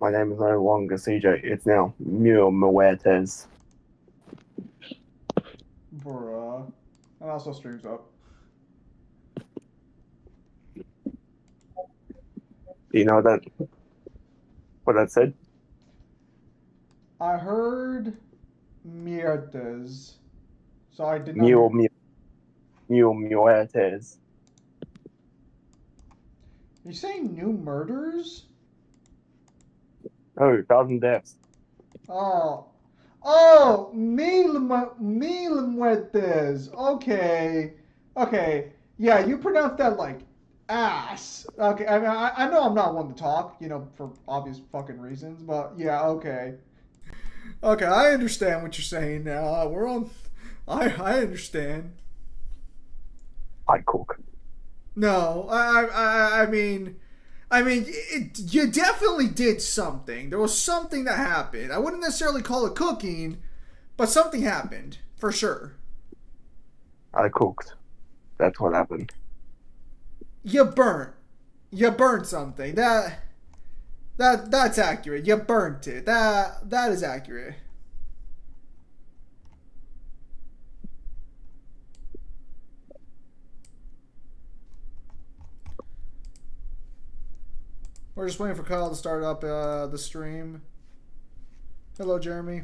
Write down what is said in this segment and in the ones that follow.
My name is no longer CJ. It's now Mule Muertes. Bruh. And also streams up. Do you know what that said? I heard mierdas. So I did not Mule hear. Mule Mule Muertes. Are you saying new murders? Oh, 1,000 deaths. Oh. Oh! Mil muertes. Okay. Okay. Yeah, you pronounce that like ass. Okay, I mean, I know I'm not one to talk, for obvious fucking reasons, but yeah, okay. Okay, I understand what you're saying now. We're on. I understand. I cook. No, you definitely did something. There was something that happened. I wouldn't necessarily call it cooking, but something happened for sure. I cooked. That's what happened. You burnt. You burnt something. That's accurate. You burnt it. That is accurate. We're just waiting for Kyle to start up the stream. Hello, Jeremy.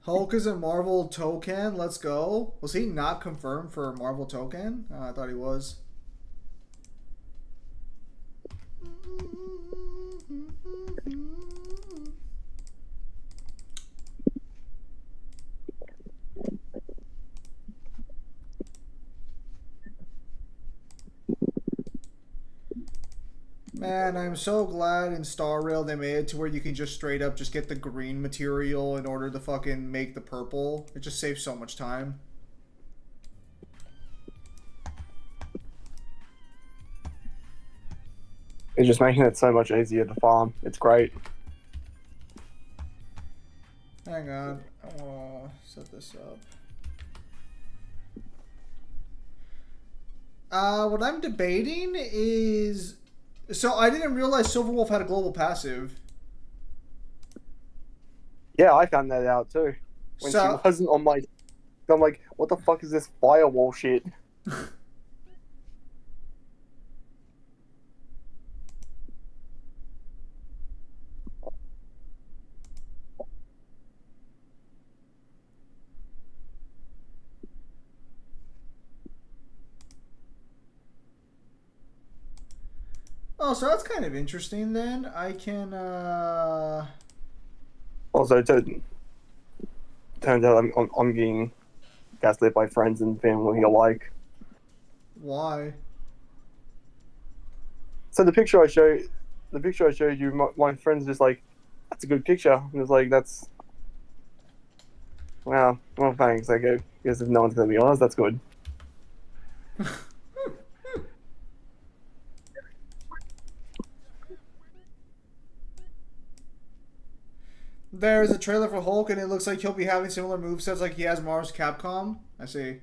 Hulk is a Marvel token. Let's go. Was he not confirmed for Marvel token? I thought he was. Man, I'm so glad in Star Rail they made it to where you can just straight up just get the green material in order to fucking make the purple. It just saves so much time. It's just making it so much easier to farm. It's great. Hang on. I want to set this up. What I'm debating is... So I didn't realize Silverwolf had a global passive. Yeah, I found that out too. When she So... wasn't on my... I'm like, what the fuck is this firewall shit? Oh, so that's kind of interesting then. I can, Also, turns out I'm getting gaslit by friends and family alike. Why? So the picture I showed you, my friend's just like, that's a good picture. And it's like, that's, wow, well, thanks. I guess if no one's gonna be honest, that's good. There's a trailer for Hulk, and it looks like he'll be having similar movesets like he has Marvel's Capcom. I see.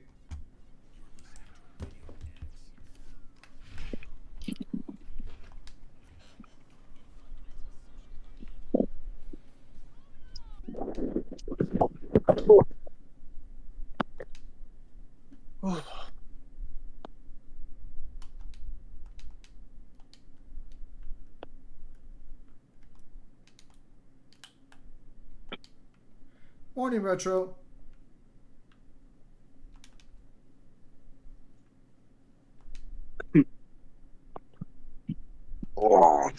Morning, Retro. Oh.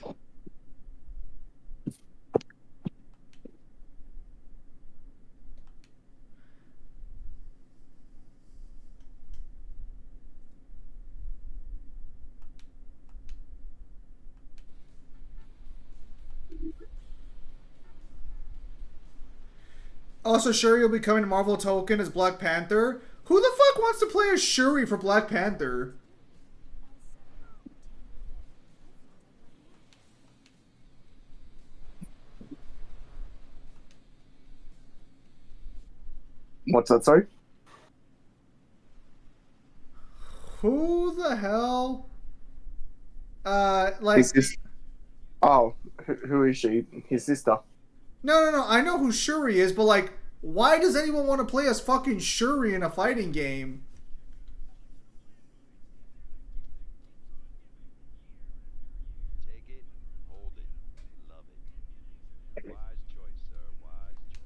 Also, Shuri will be coming to Marvel Token as Black Panther. Who the fuck wants to play as Shuri for Black Panther? What's that, sorry? Who the hell? His sister. Oh, who is she? His sister. no. I know who Shuri is, but like, why does anyone want to play as fucking Shuri in a fighting game? Take it, hold it, love it. Wise choice, sir. Wise choice.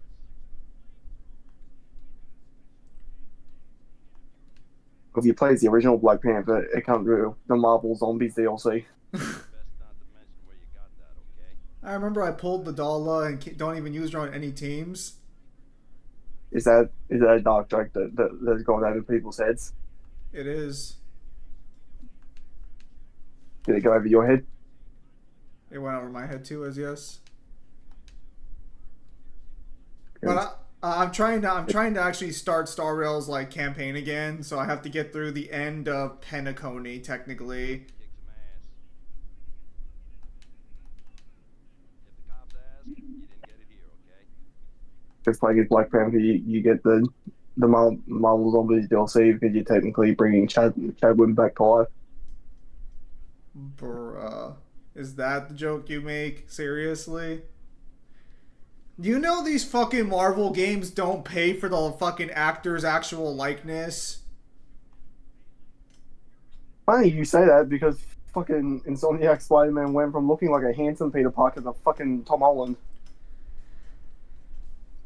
If you play as the original Black Panther, it comes with the Marvel Zombies DLC. Best not to mention where you got that, okay? I remember I pulled the dollar and don't even use her on any teams. Is that a dark joke that's gone over people's heads? It is. Did it go over your head? It went over my head too, as yes. But I'm trying to actually start Star Rail's like campaign again, so I have to get through the end of Penacony technically. Kick some ass. If the cops ask, you didn't get it here, okay? Just like as Black Panther, you get the Marvel Zombies DLC because you're technically bringing Chadwin back to life. Bruh. Is that the joke you make? Seriously? You know these fucking Marvel games don't pay for the fucking actor's actual likeness? Funny you say that because fucking Insomniac Spider-Man went from looking like a handsome Peter Parker to fucking Tom Holland.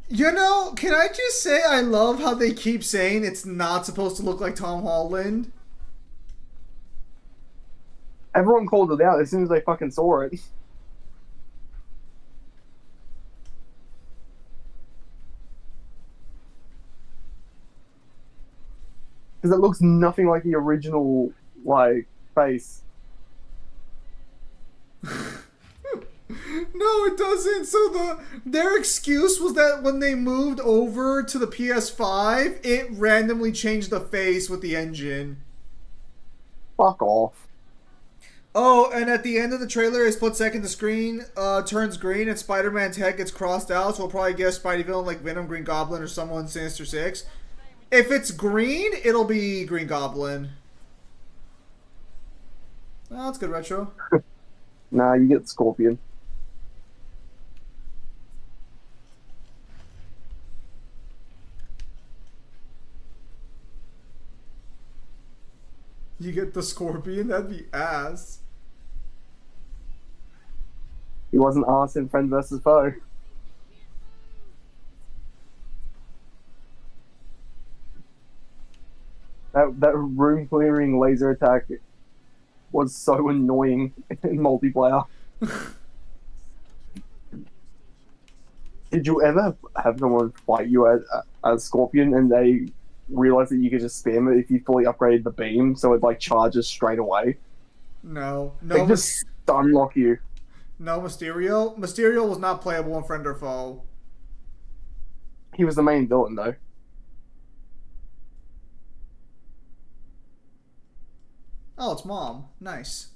You know, can I just say I love how they keep saying it's not supposed to look like Tom Holland? Everyone called it out as soon as they fucking saw it. Because it looks nothing like the original, like, face. No, it doesn't. So their excuse was that when they moved over to the PS5, it randomly changed the face with the engine. Fuck off. Oh, and at the end of the trailer, a split second, the screen turns green and Spider-Man's head gets crossed out, so we'll probably guess Spidey villain like Venom, Green Goblin, or someone Sinister Six. If it's green, it'll be Green Goblin. Oh, that's good retro. Nah, you get Scorpion. You get the Scorpion? That'd be ass. He wasn't ass in Friend vs. Foe. That room clearing laser attack was so annoying in multiplayer. Did you ever have someone fight you as Scorpion and they realize that you could just spam it if you fully upgraded the beam so it like charges straight away? No. They just stun lock you. No, Mysterio? Mysterio was not playable in Friend or Foe. He was the main villain though. Oh, it's Mom. Nice.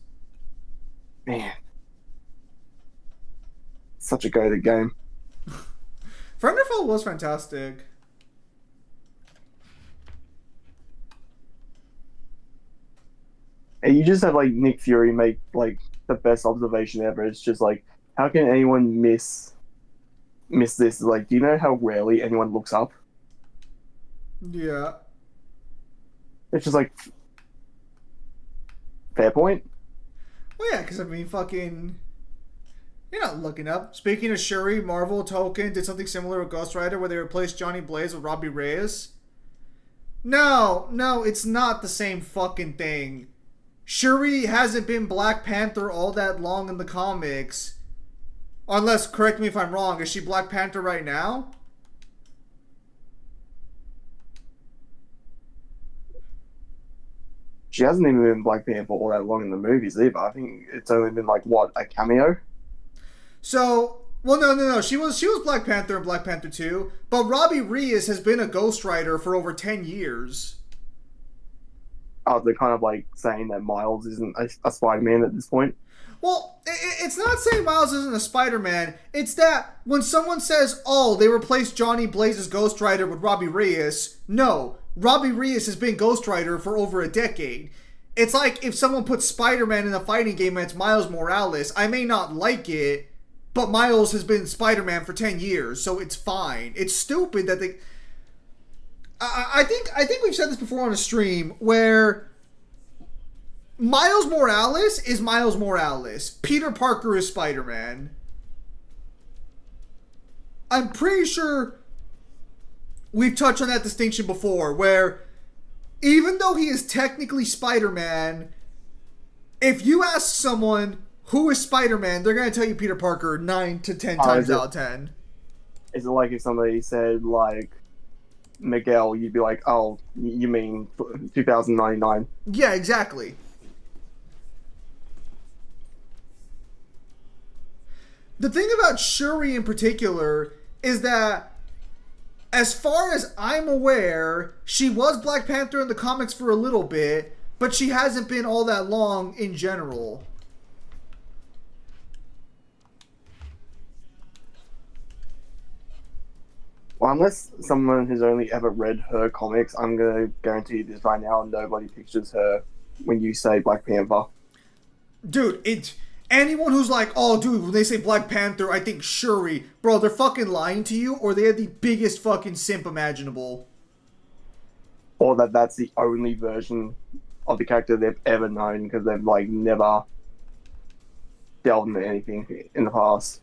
Man. Such a goated game. Friend or Foe was fantastic. And you just have like Nick Fury make like the best observation ever. It's just like, how can anyone miss this? Like, do you know how rarely anyone looks up? Yeah. It's just like, fair point. Well, yeah, because I mean, fucking. You're not looking up. Speaking of Shuri, Marvel Token did something similar with Ghost Rider where they replaced Johnny Blaze with Robbie Reyes. No, it's not the same fucking thing. Shuri hasn't been Black Panther all that long in the comics. Unless, correct me if I'm wrong, is she Black Panther right now? She hasn't even been Black Panther all that long in the movies either. I think it's only been like, what, a cameo? So, well, no. She was Black Panther in Black Panther 2, but Robbie Reyes has been a Ghost Rider for over 10 years. Oh, they're kind of like saying that Miles isn't a Spider-Man at this point. Well, it's not saying Miles isn't a Spider-Man. It's that when someone says, oh, they replaced Johnny Blaze's Ghost Rider with Robbie Reyes, no. Robbie Reyes has been Ghost Rider for over a decade. It's like if someone puts Spider-Man in a fighting game and it's Miles Morales. I may not like it, but Miles has been Spider-Man for 10 years, so it's fine. It's stupid that they. I think we've said this before on a stream where Miles Morales is Miles Morales. Peter Parker is Spider-Man. I'm pretty sure we've touched on that distinction before, where even though he is technically Spider-Man, if you ask someone who is Spider-Man, they're going to tell you Peter Parker 9 to 10 times out of 10. Is it like if somebody said, like, Miguel, you'd be like, oh, you mean 2099? Yeah, exactly. The thing about Shuri in particular is that, as far as I'm aware, she was Black Panther in the comics for a little bit, but she hasn't been all that long in general. Well, unless someone has only ever read her comics, I'm going to guarantee this right now, nobody pictures her when you say Black Panther. Dude, anyone who's like, oh, dude, when they say Black Panther, I think Shuri. Bro, they're fucking lying to you, or they had the biggest fucking simp imaginable. Or that's the only version of the character they've ever known, because they've, like, never delved into anything in the past.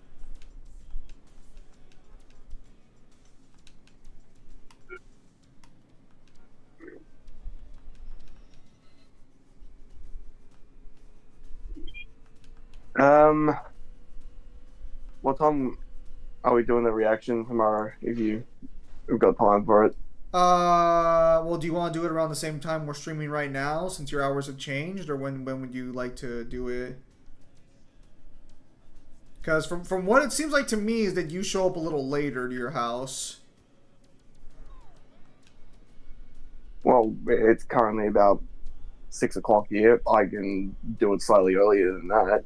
What time are we doing the reaction tomorrow? If we've got time for it. Well, do you want to do it around the same time we're streaming right now, since your hours have changed, or when would you like to do it? Because from what it seems like to me is that you show up a little later to your house. Well, it's currently about 6 o'clock here. I can do it slightly earlier than that.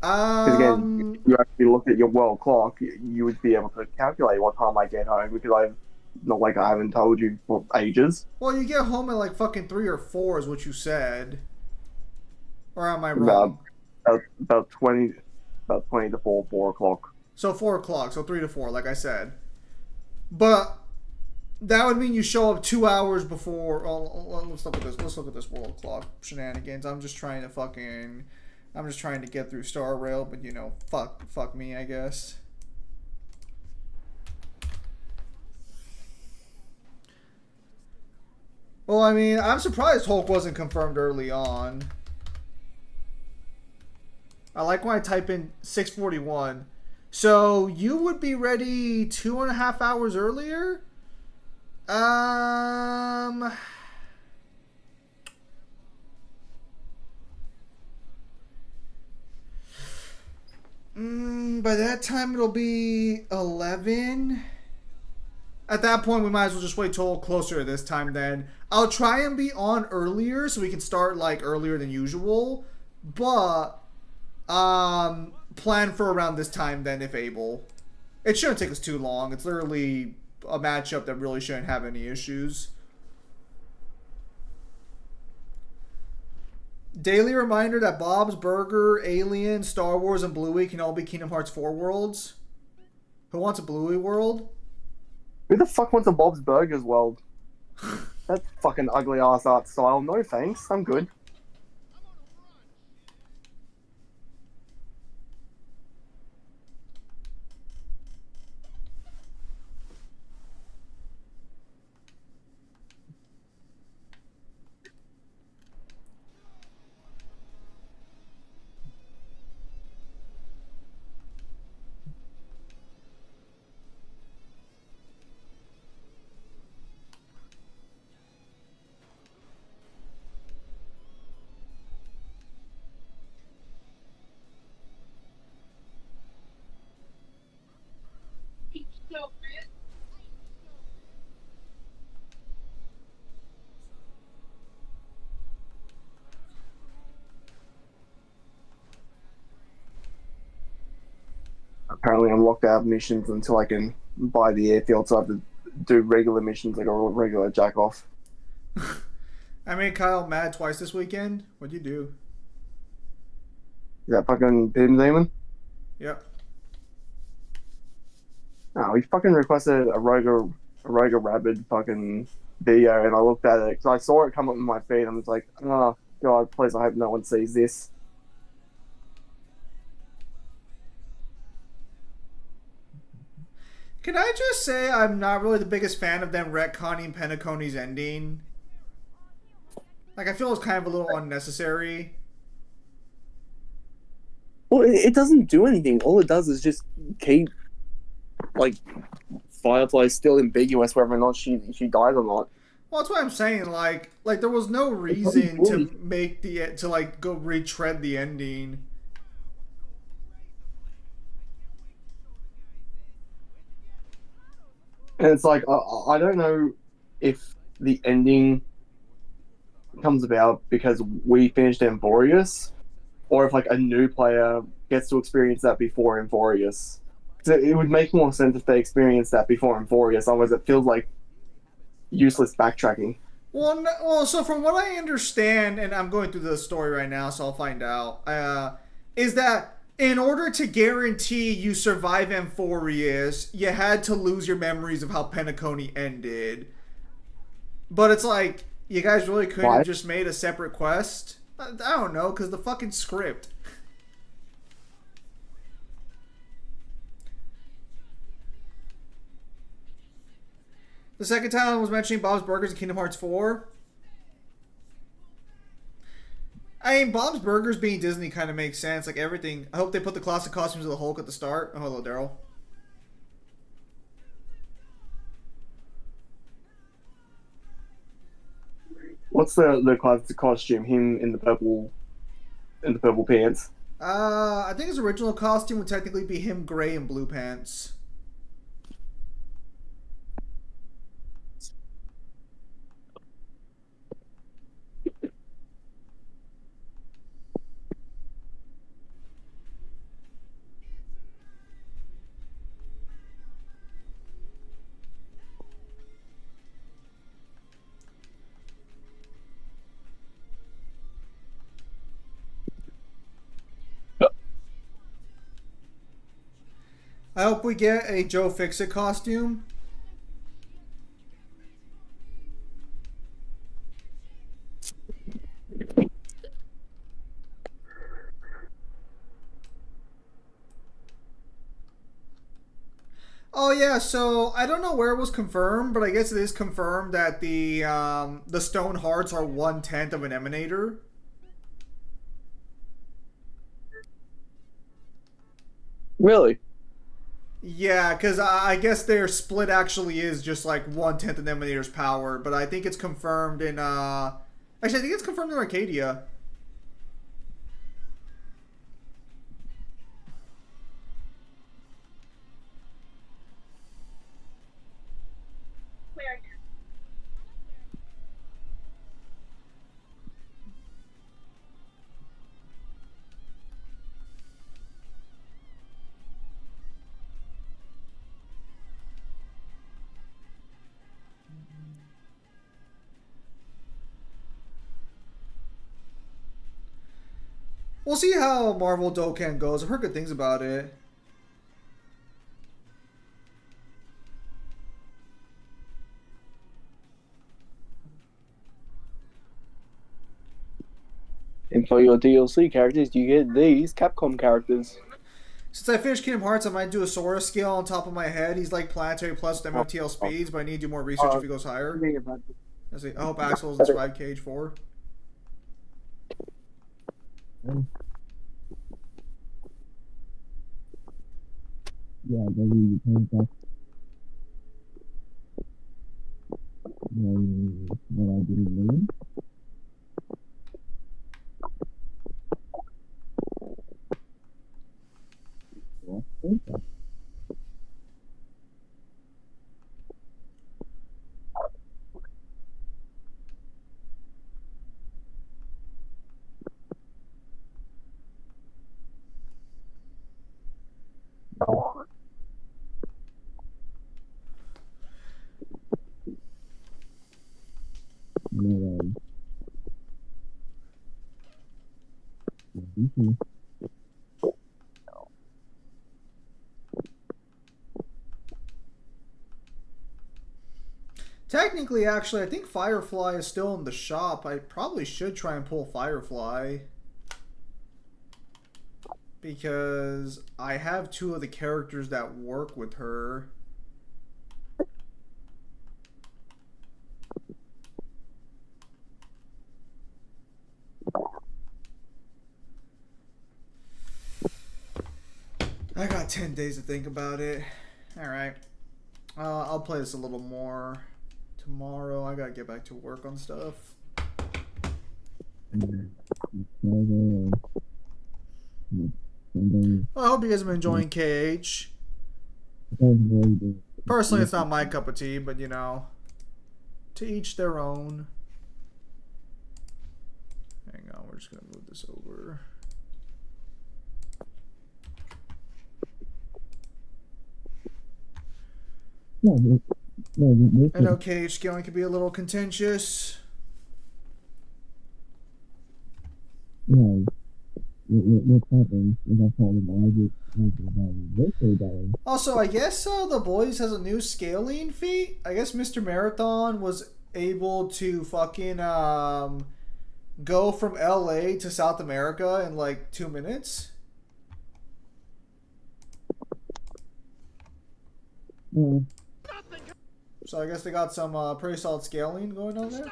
Because again, if you actually look at your world clock, you would be able to calculate what time I get home, because I haven't told you for ages. Well, you get home at like fucking 3 or 4 is what you said. Or am I wrong? About 20 to 4 o'clock. So 4 o'clock, so 3 to 4, like I said. But that would mean you show up 2 hours before. Oh, let's look at this. Let's look at this world clock shenanigans. I'm just trying to get through Star Rail, but fuck me, I guess. Well, I mean, I'm surprised Hulk wasn't confirmed early on. I like when I type in 6:41. So you would be ready 2.5 hours earlier? By that time it'll be 11. At that point, we might as well just wait till closer to this time then. I'll try and be on earlier so we can start like earlier than usual, but plan for around this time then if able. It shouldn't take us too long. It's literally a matchup that really shouldn't have any issues. Daily reminder that Bob's Burger, Alien, Star Wars, and Bluey can all be Kingdom Hearts 4 worlds. Who wants a Bluey world? Who the fuck wants a Bob's Burgers world? That fucking ugly ass art style. No thanks, I'm good. Apparently I'm locked out of missions until I can buy the airfield, so I have to do regular missions like a regular jack off. I made Kyle mad twice this weekend. What'd you do? Is that fucking Pim Demon? Yep. No, he fucking requested a Roger Rabbit fucking video, and I looked at it because I saw it come up in my feed. I'm just like, oh god, please, I hope no one sees this. Can I just say I'm not really the biggest fan of them retconning Penacony's ending? Like, I feel it's kind of a little unnecessary. Well, it doesn't do anything. All it does is just keep like Firefly still ambiguous whether or not she died or not. Well, that's what I'm saying. Like there was no reason to make to like go retread the ending. And it's like I don't know if the ending comes about because we finished Amborius, or if like a new player gets to experience that before Amborius. So it would make more sense if they experienced that before Amborius. Otherwise, it feels like useless backtracking. Well, no, well, so from what I understand, and I'm going through the story right now, so I'll find out. Is that in order to guarantee you survive Amphorius, you had to lose your memories of how Penacony ended. But it's like you guys really couldn't Why? have just made a separate quest. I don't know, because the fucking script. The second time I was mentioning Bob's Burgers in Kingdom Hearts 4. I mean, Bob's Burgers being Disney kind of makes sense. Like everything. I hope they put the classic costumes of the Hulk at the start. Oh, hello, Daryl. What's the classic costume? Him in the purple pants. I think his original costume would technically be him gray and blue pants. I hope we get a Joe Fixit costume. Oh yeah, so I don't know where it was confirmed, but I guess it is confirmed that the stone hearts are 1/10 of an emanator. Really? Yeah, because I guess their split actually is just like 1/10 of an emanator's power, but I think it's confirmed in actually I think it's confirmed in Arcadia. We'll see how Marvel Dokkan goes. I've heard good things about it. And for your DLC characters, you get these Capcom characters. Since I finished Kingdom Hearts, I might do a Sora skill on top of my head. He's like Planetary Plus with MFTL speeds, but I need to do more research if he goes higher. I hope Axel's in Scribe Cage 4. Yeah, I believe you paint that. What I did. No. No. Technically, actually, I think Firefly is still in the shop. I probably should try and pull Firefly. Because I have two of the characters that work with her. I got 10 days to think about it. Alright. I'll play this a little more tomorrow. I gotta get back to work on stuff. Well, I hope you guys have been enjoying KH. Personally, it's not my cup of tea, but you know, to each their own. Hang on, we're just gonna move this over. I know KH scaling can be a little contentious. Also, I guess the boys has a new scaling feat. I guess Mr. Marathon was able to fucking go from LA to South America in like 2 minutes. So I guess they got some pretty solid scaling going on there.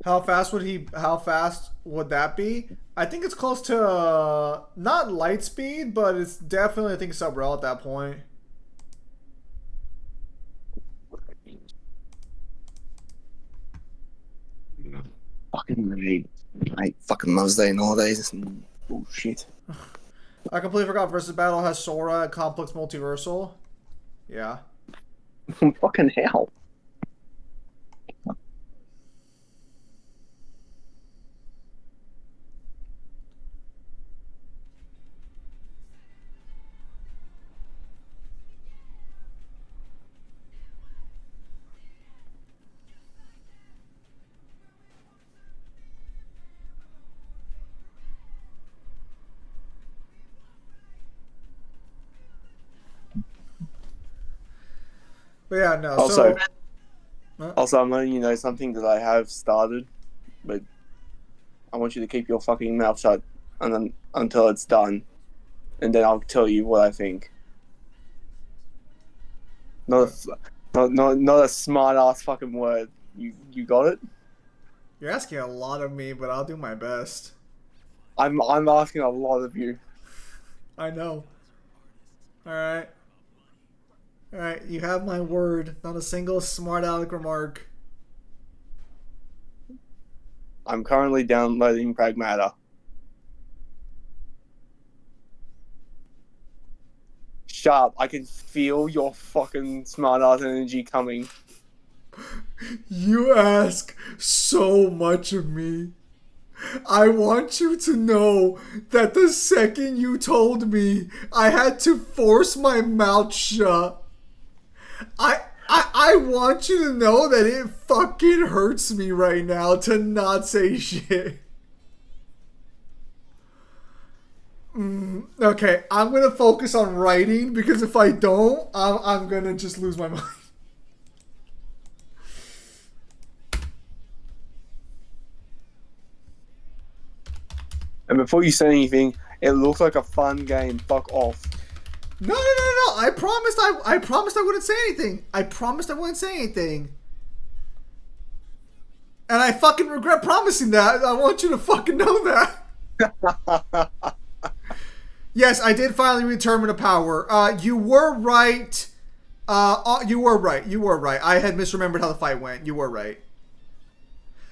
How fast would that be? I think it's close to not light speed, but it's definitely, I think, sub-rel at that point. Fucking I fucking Monday and holidays and bullshit. I completely forgot versus battle has Sora at Complex Multiversal. Yeah. Fucking hell. But yeah, no. Also, I'm letting you know something that I have started, but I want you to keep your fucking mouth shut until it's done, and then I'll tell you what I think. Not a smart ass fucking word. You got it? You're asking a lot of me, but I'll do my best. I'm asking a lot of you. I know. Alright. Alright, you have my word. Not a single smart aleck remark. I'm currently downloading Pragmata. Sharp, I can feel your fucking smart ass energy coming. You ask so much of me. I want you to know that the second you told me, I had to force my mouth shut. I want you to know that it fucking hurts me right now to not say shit. Okay, I'm gonna focus on writing because if I don't, I'm gonna just lose my mind. And before you say anything, it looks like a fun game. Fuck off. No. I promised I wouldn't say anything. I promised I wouldn't say anything. And I fucking regret promising that. I want you to fucking know that. Yes, I did finally read Tournament of Power. You were right. You were right. You were right. I had misremembered how the fight went. You were right.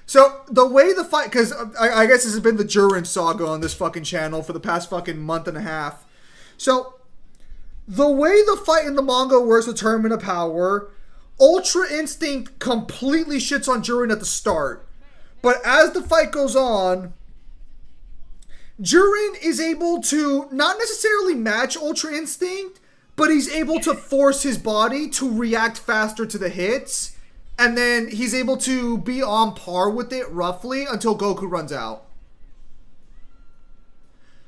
So, the way the fight... Because I guess this has been the Jurin saga on this fucking channel for the past fucking month and a half. So, the way the fight in the manga works with Tournament of Power, Ultra Instinct completely shits on Jurin at the start. But as the fight goes on, Jurin is able to not necessarily match Ultra Instinct, but he's able to force his body to react faster to the hits. And then he's able to be on par with it, roughly, until Goku runs out.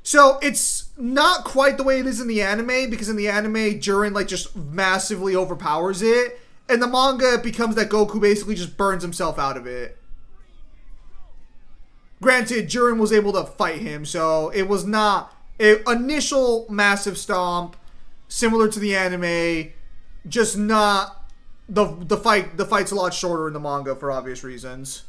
So, it's not quite the way it is in the anime, because in the anime, Jurin, like, just massively overpowers it. In the manga, it becomes that Goku basically just burns himself out of it. Granted, Jurin was able to fight him, so it was not an initial massive stomp, similar to the anime, just not... The fight's a lot shorter in the manga for obvious reasons.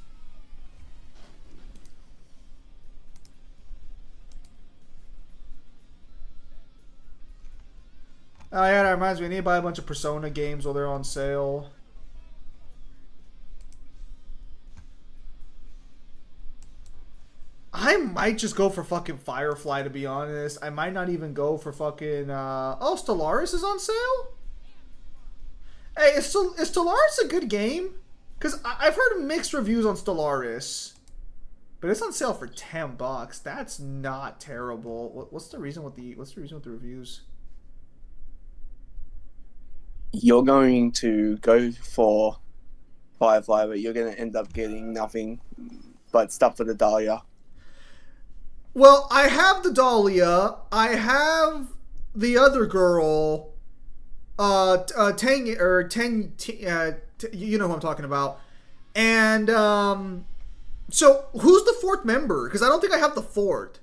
Oh yeah, that reminds me. I need to buy a bunch of Persona games while they're on sale. I might just go for fucking Firefly, to be honest. I might not even go for fucking... Oh, Stellaris is on sale? Hey, is Stellaris a good game? Because I've heard mixed reviews on Stellaris. But it's on sale for $10. That's not terrible. What's the reason with the reviews? You're going to go for Firefly, but you're going to end up getting nothing but stuff for the Dahlia. Well, I have the Dahlia. I have the other girl... you know who I'm talking about. And, so, who's the fourth member? Because I don't think I have the fourth.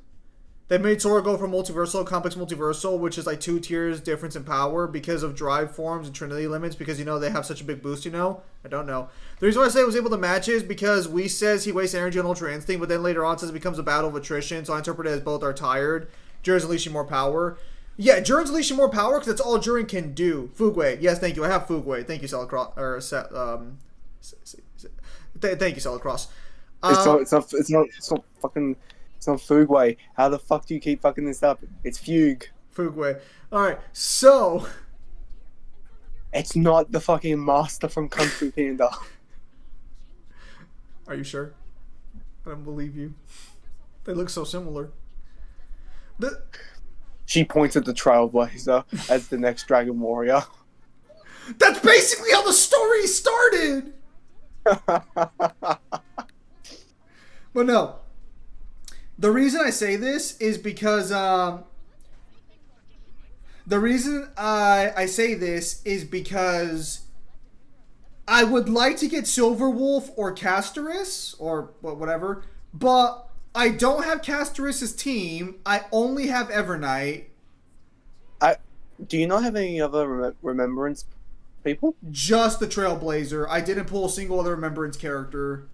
They made Sora go from Multiversal, Complex Multiversal, which is like 2 tiers difference in power because of drive forms and Trinity limits, because, you know, they have such a big boost, you know? I don't know. The reason why I say I was able to match is because Whis says he wastes energy on Ultra Instinct, but then later on says it becomes a battle of attrition, so I interpret it as both are tired. Jurin's unleashing more power. Yeah, Jurin's unleashing more power because that's all Jurin can do. Fugway. Yes, thank you. I have Fugway. Thank you, Celicross. Thank you, Celicross. It's not Fugway. How the fuck do you keep fucking this up? It's Fugue. Fugway. Alright, so... It's not the fucking master from Kung Fu Panda. Are you sure? I don't believe you. They look so similar. But... She points at the Trailblazer as the next Dragon Warrior. That's basically how the story started! But no. The reason I say this is because, the reason I say this is because I would like to get Silverwolf or Castorus, or whatever, but I don't have Castorus' team. I only have Evernight. Do you not have any other Remembrance people? Just the Trailblazer. I didn't pull a single other Remembrance character.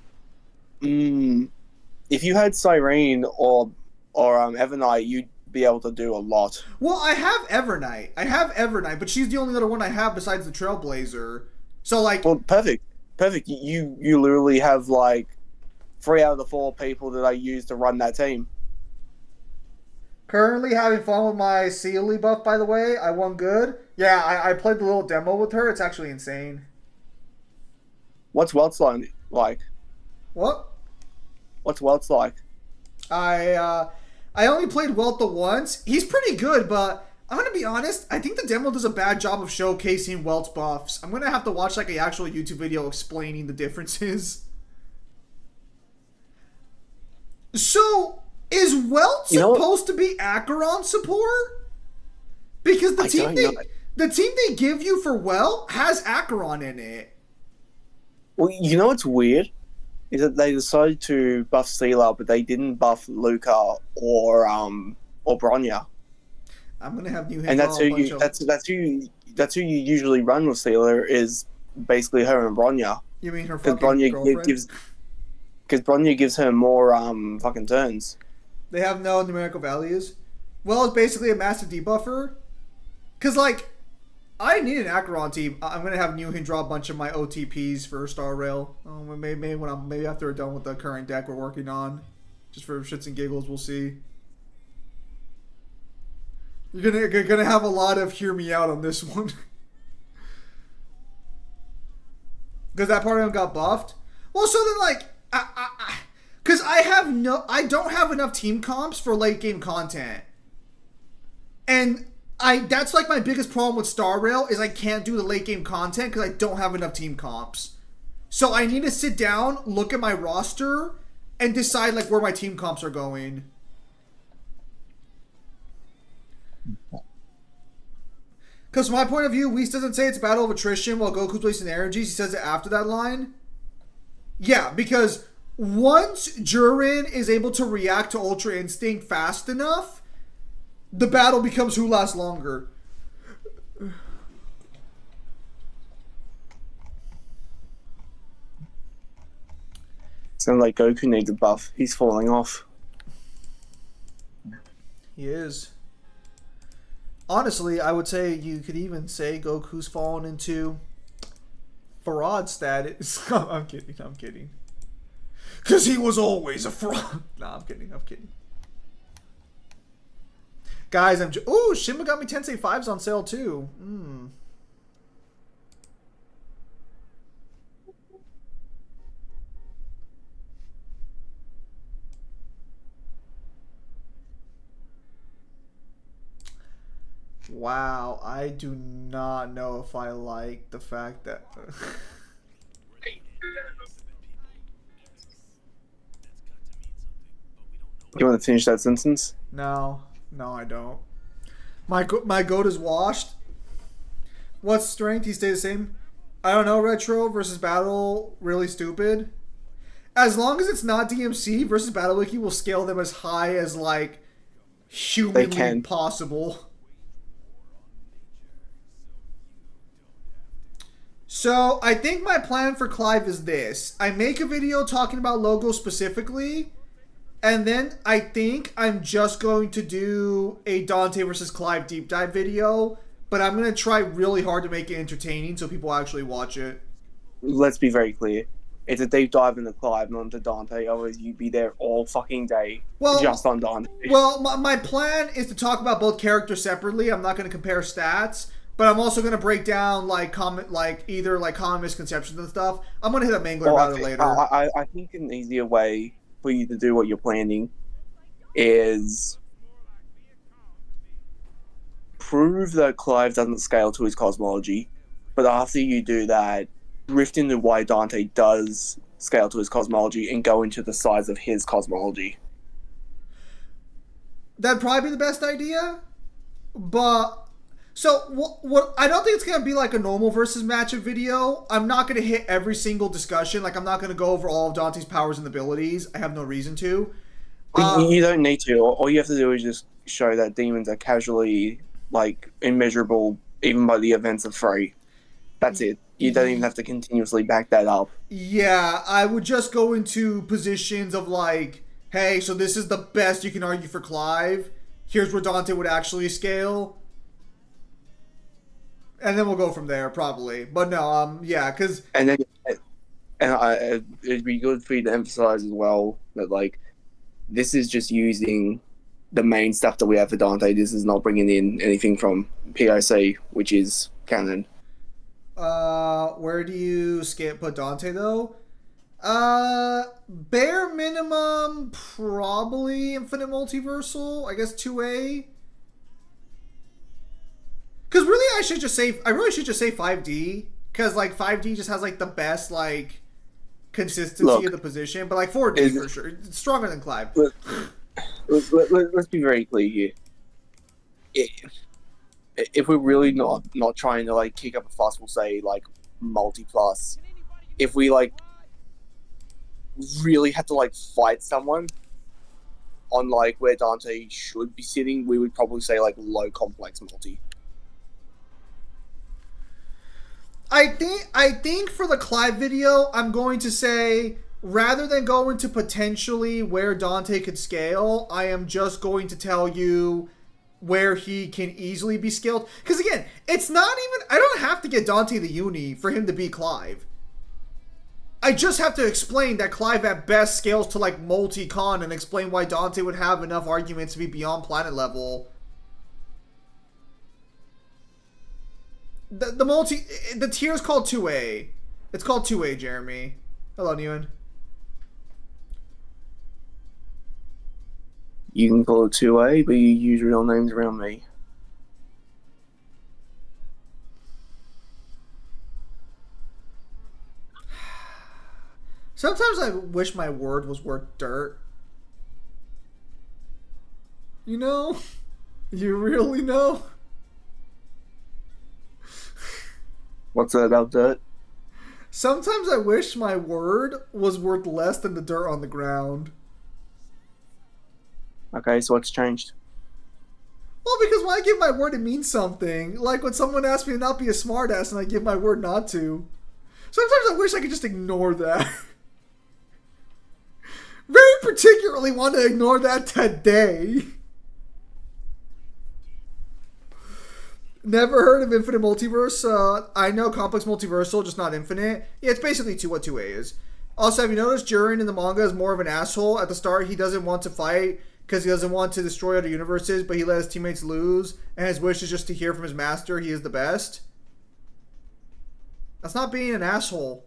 If you had Cyrene or Evernight, you'd be able to do a lot. Well, I have Evernight, but she's the only other one I have besides the Trailblazer. So, like... Well, perfect. You literally have, like, 3 out of the 4 people that I use to run that team. Currently having fun with my Sealy buff, by the way. I won good. Yeah, I played the little demo with her. It's actually insane. What's Welt's like? What? What's Welt's like? I only played Welt the once. He's pretty good, but I'm going to be honest. I think the demo does a bad job of showcasing Welt's buffs. I'm going to have to watch like an actual YouTube video explaining the differences. So, is Welt supposed to be Acheron support? Because the team they give you for Welt has Acheron in it. Well, you know what's weird? Is that they decided to buff Sealer, but they didn't buff Luca or Bronya. I'm gonna have new. And that's who you usually run with Sealer, is basically her and Bronya. You mean her fucking girlfriend? Because Bronya gives her more fucking turns. They have no numerical values. Well, it's basically a massive debuffer. Because, like, I need an Acheron team. I'm going to have Newhin draw a bunch of my OTPs for Star Rail. Maybe after we're done with the current deck we're working on. Just for shits and giggles, we'll see. You're gonna have a lot of hear me out on this one. Because that part of him got buffed. Well, so then, like, because I don't have enough team comps for late game content. And that's like my biggest problem with Star Rail is I can't do the late game content because I don't have enough team comps. So I need to sit down, look at my roster, and decide like where my team comps are going. Because from my point of view, Whis doesn't say it's a battle of attrition while Goku's wasting energies. He says it after that line. Yeah, because once Jiren is able to react to Ultra Instinct fast enough, the battle becomes who lasts longer. Sounds like Goku needs a buff. He's falling off. He is. Honestly, I would say you could even say Goku's fallen into fraud status. I'm kidding. Because he was always a fraud. Nah, I'm kidding. Guys, ooh, Shin Megami Tensei 5's on sale too. Wow, I do not know if I like the fact that... You want to finish that sentence? No, I don't. My goat is washed. What's strength? He stays the same. I don't know, Retro versus Battle, really stupid. As long as it's not DMC versus Battle Wiki will scale them as high as, like, humanly possible. So, I think my plan for Clive is this. I make a video talking about Logo specifically, and then I think I'm just going to do a Dante versus Clive deep dive video, but I'm going to try really hard to make it entertaining so people actually watch it. Let's be very clear. It's a deep dive into Clive, not into Dante, otherwise you'd be there all fucking day just on Dante. Well, my plan is to talk about both characters separately. I'm not going to compare stats. But I'm also gonna break down common misconceptions and stuff. I'm gonna hit up Mangler about it later. I think an easier way for you to do what you're planning is prove that Clive doesn't scale to his cosmology, but after you do that, drift into why Dante does scale to his cosmology and go into the size of his cosmology. That'd probably be the best idea, but. So, what I don't think it's going to be like a normal versus matchup video. I'm not going to hit every single discussion. Like, I'm not going to go over all of Dante's powers and abilities. I have no reason to. You don't need to. All you have to do is just show that demons are casually, immeasurable, even by the events of Frey. That's it. You don't even have to continuously back that up. Yeah, I would just go into positions of hey, so this is the best you can argue for Clive. Here's where Dante would actually scale. And then we'll go from there, probably. But no, yeah, because... And it'd be good for you to emphasize as well that, this is just using the main stuff that we have for Dante. This is not bringing in anything from POC, which is canon. Where do you put Dante, though? Bare minimum, probably Infinite Multiversal. I guess 2A. Because really, I really should just say 5D. Because, 5D just has, the best, consistency of the position. But, 4D, for sure. It's stronger than Clive. Let's be very clear here. If we're really not trying to, kick up a fuss, we'll say, multi-plus. If we, really had to, fight someone on, where Dante should be sitting, we would probably say, low complex multi. I think for the Clive video, I'm going to say, rather than go into potentially where Dante could scale, I am just going to tell you where he can easily be skilled. Because again, it's not even... I don't have to get Dante the Uni for him to beat Clive. I just have to explain that Clive at best scales to like multi-con and explain why Dante would have enough arguments to be beyond planet level. The tier is called 2A. It's called 2A, Jeremy. Hello, Newan. You can call it 2A, but you use real names around me. Sometimes I wish my word was worth dirt. You know? You really know? What's that about dirt? Sometimes I wish my word was worth less than the dirt on the ground. Okay, so what's changed? Well, because when I give my word, it means something. Like when someone asks me to not be a smartass and I give my word not to. Sometimes I wish I could just ignore that. Very particularly want to ignore that today. Never heard of Infinite Multiverse. I know Complex Multiversal, just not Infinite. Yeah, it's basically what 2A is. Also, have you noticed Jiren in the manga is more of an asshole? At the start, he doesn't want to fight because he doesn't want to destroy other universes, but he let his teammates lose, and his wish is just to hear from his master he is the best. That's not being an asshole.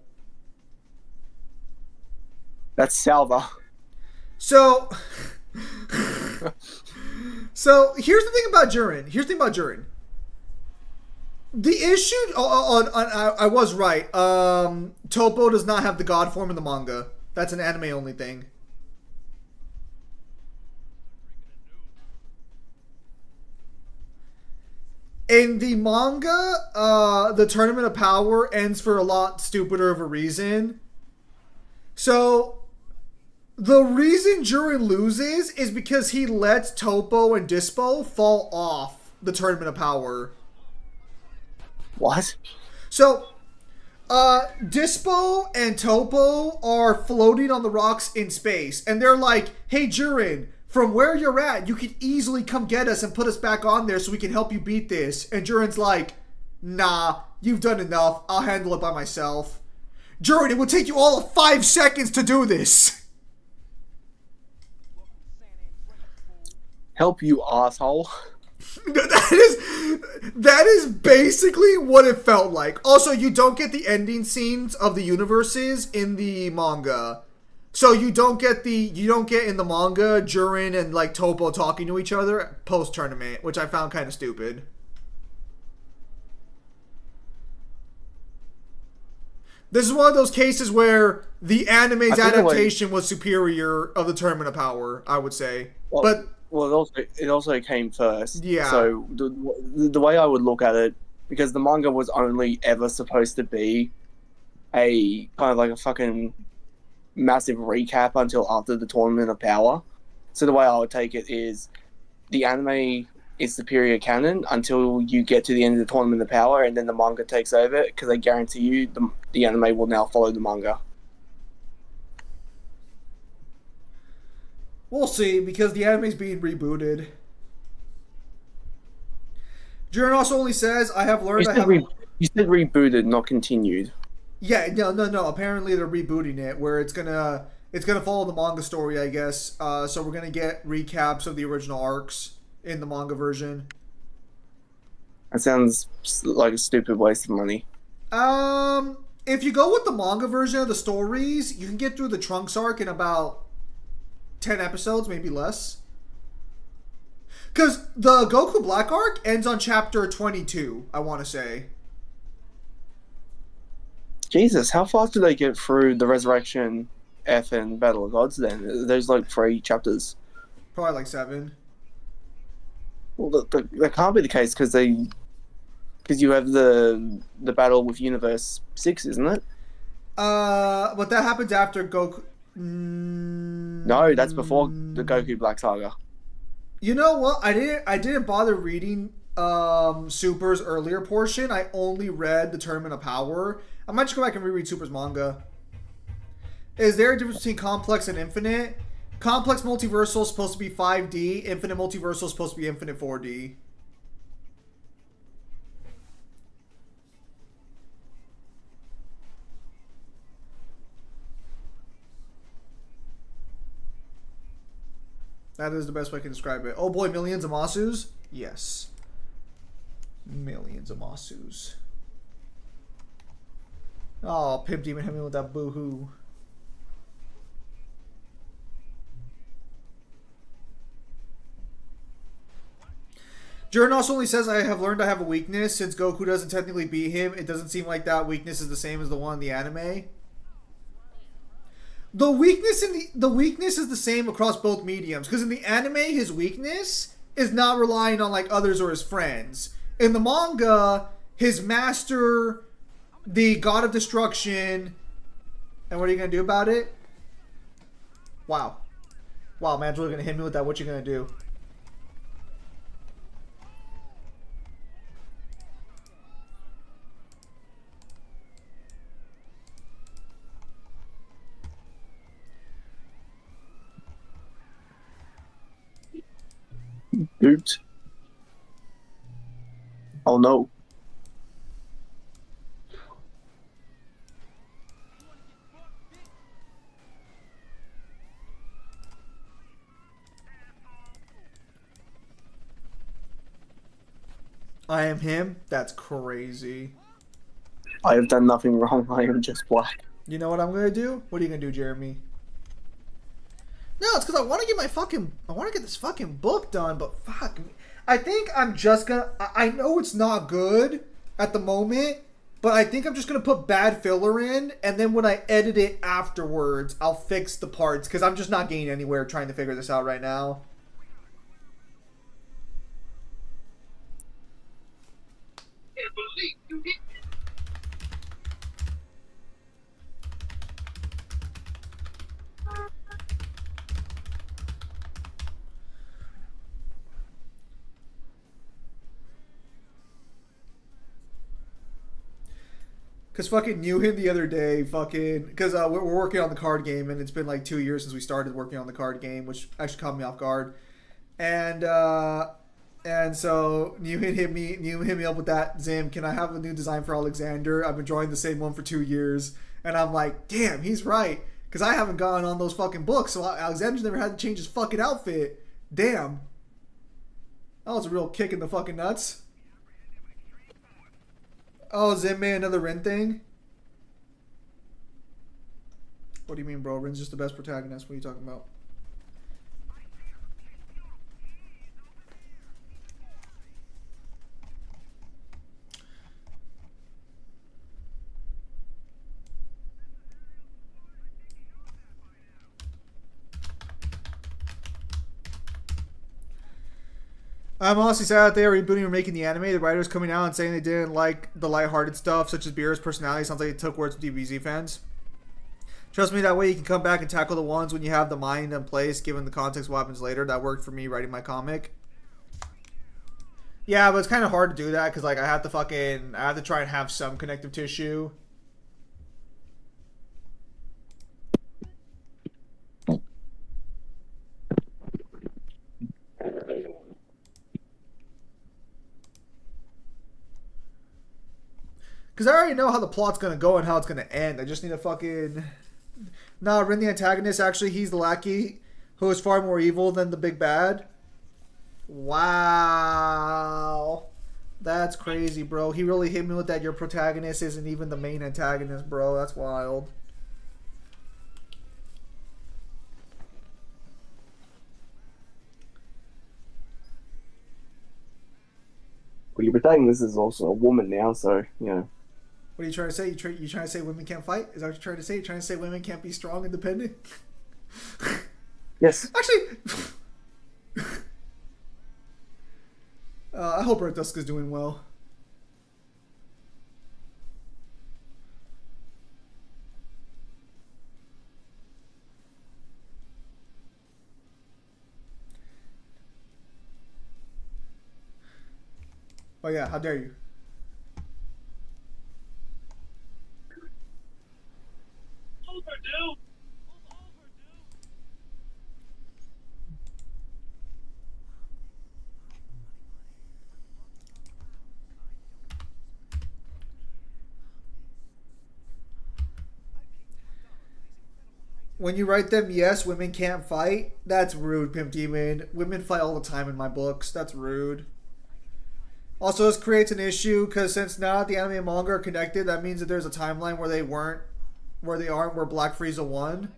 That's Salva. So here's the thing about Jiren. The issue, I was right. Topo does not have the god form in the manga. That's an anime only thing. In the manga, the Tournament of Power ends for a lot stupider of a reason. So the reason Jiren loses is because he lets Topo and Dispo fall off the Tournament of Power. What? So, Dispo and Topo are floating on the rocks in space, and they're like, hey Jiren, from where you're at, you can easily come get us and put us back on there so we can help you beat this. And Jiren's like, nah, you've done enough, I'll handle it by myself. Jiren, it would take you all of 5 seconds to do this. Help you, asshole. That is basically what it felt like. Also, you don't get the ending scenes of the universes in the manga. So you don't get in the manga Jiren and like Topo talking to each other post tournament, which I found kind of stupid. This is one of those cases where the anime's adaptation was superior of the Tournament of Power, I would say. Well, it also came first. Yeah. So the way I would look at it, because the manga was only ever supposed to be a kind of like a fucking massive recap until after the Tournament of Power. So the way I would take it is the anime is superior canon until you get to the end of the Tournament of Power, and then the manga takes over, because I guarantee you the anime will now follow the manga. We'll see, because the anime's being rebooted. Jiren also only says, I have learned You said rebooted, not continued. Yeah, no. Apparently they're rebooting it, where it's gonna follow the manga story, I guess. So we're gonna get recaps of the original arcs in the manga version. That sounds like a stupid waste of money. If you go with the manga version of the stories, you can get through the Trunks arc in about 10 episodes, maybe less. Because the Goku Black arc ends on chapter 22, I want to say. Jesus, how fast do they get through the Resurrection, F, and Battle of Gods then? There's like 3 chapters. Probably like 7. Well, that can't be the case because you have the battle with Universe 6, isn't it? But that happens after Goku... No, that's before the Goku Black Saga. You know what? I didn't bother reading Super's earlier portion. I only read the Tournament of Power. I might just go back and reread Super's manga. Is there a difference between Complex and Infinite? Complex multiversal is supposed to be 5D. Infinite multiversal is supposed to be infinite 4D. That is the best way I can describe it. Oh boy, millions of Masus? Yes. Millions of Masus. Oh, Pimp Demon hit me with that boo-hoo. Juranos only says, I have learned I have a weakness. Since Goku doesn't technically beat him, it doesn't seem like that weakness is the same as the one in the anime. The weakness is the same across both mediums, because in the anime his weakness is not relying on like others or his friends. In the manga, his master, the god of destruction, and what are you gonna do about it? Wow. Wow, man's really gonna hit me with that. What you gonna do? Oops. Oh no. I am him? That's crazy. I have done nothing wrong. I am just black. You know what I'm gonna do? What are you gonna do, Jeremy? No, it's because I want to get I want to get this fucking book done, but fuck. I think I'm just gonna, I know it's not good at the moment, but I think I'm just gonna put bad filler in, and then when I edit it afterwards, I'll fix the parts, because I'm just not getting anywhere trying to figure this out right now. Because fucking knew him the other day, fucking, because we're working on the card game, and it's been like 2 years since we started working on the card game, which actually caught me off guard. And so New hit me up with that. Zim, can I have a new design for Alexander? I've been drawing the same one for 2 years, and I'm like, damn, he's right, because I haven't gone on those fucking books, so Alexander's never had to change his fucking outfit. Damn, that was a real kick in the fucking nuts. Oh, Zim made another Rin thing? What do you mean, bro? Rin's just the best protagonist. What are you talking about? I'm honestly sad that they are rebooting or making the anime. The writers coming out and saying they didn't like the lighthearted stuff, such as Beerus' personality. Sounds like they took words from DBZ fans. Trust me, that way you can come back and tackle the ones when you have the mind in place, given the context of what happens later. That worked for me writing my comic. Yeah, but it's kind of hard to do that because like I have to try and have some connective tissue. Because I already know how the plot's going to go and how it's going to end. I just need to fucking... Nah, Rin the antagonist, actually, he's the lackey who is far more evil than the big bad. Wow. That's crazy, bro. He really hit me with that. Your protagonist isn't even the main antagonist, bro. That's wild. Well, your protagonist is also a woman now, so, you know. What are you trying to say? You trying to say women can't fight? Is that what you're trying to say? You're trying to say women can't be strong, independent? Yes. Actually, I hope Red Dusk is doing well. Oh yeah, how dare you? When you write them, yes, women can't fight. That's rude, Pimp Demon. Women fight all the time in my books. That's rude. Also, this creates an issue because since now the anime and manga are connected, that means that there's a timeline where they weren't, where they aren't, where Black Frieza won.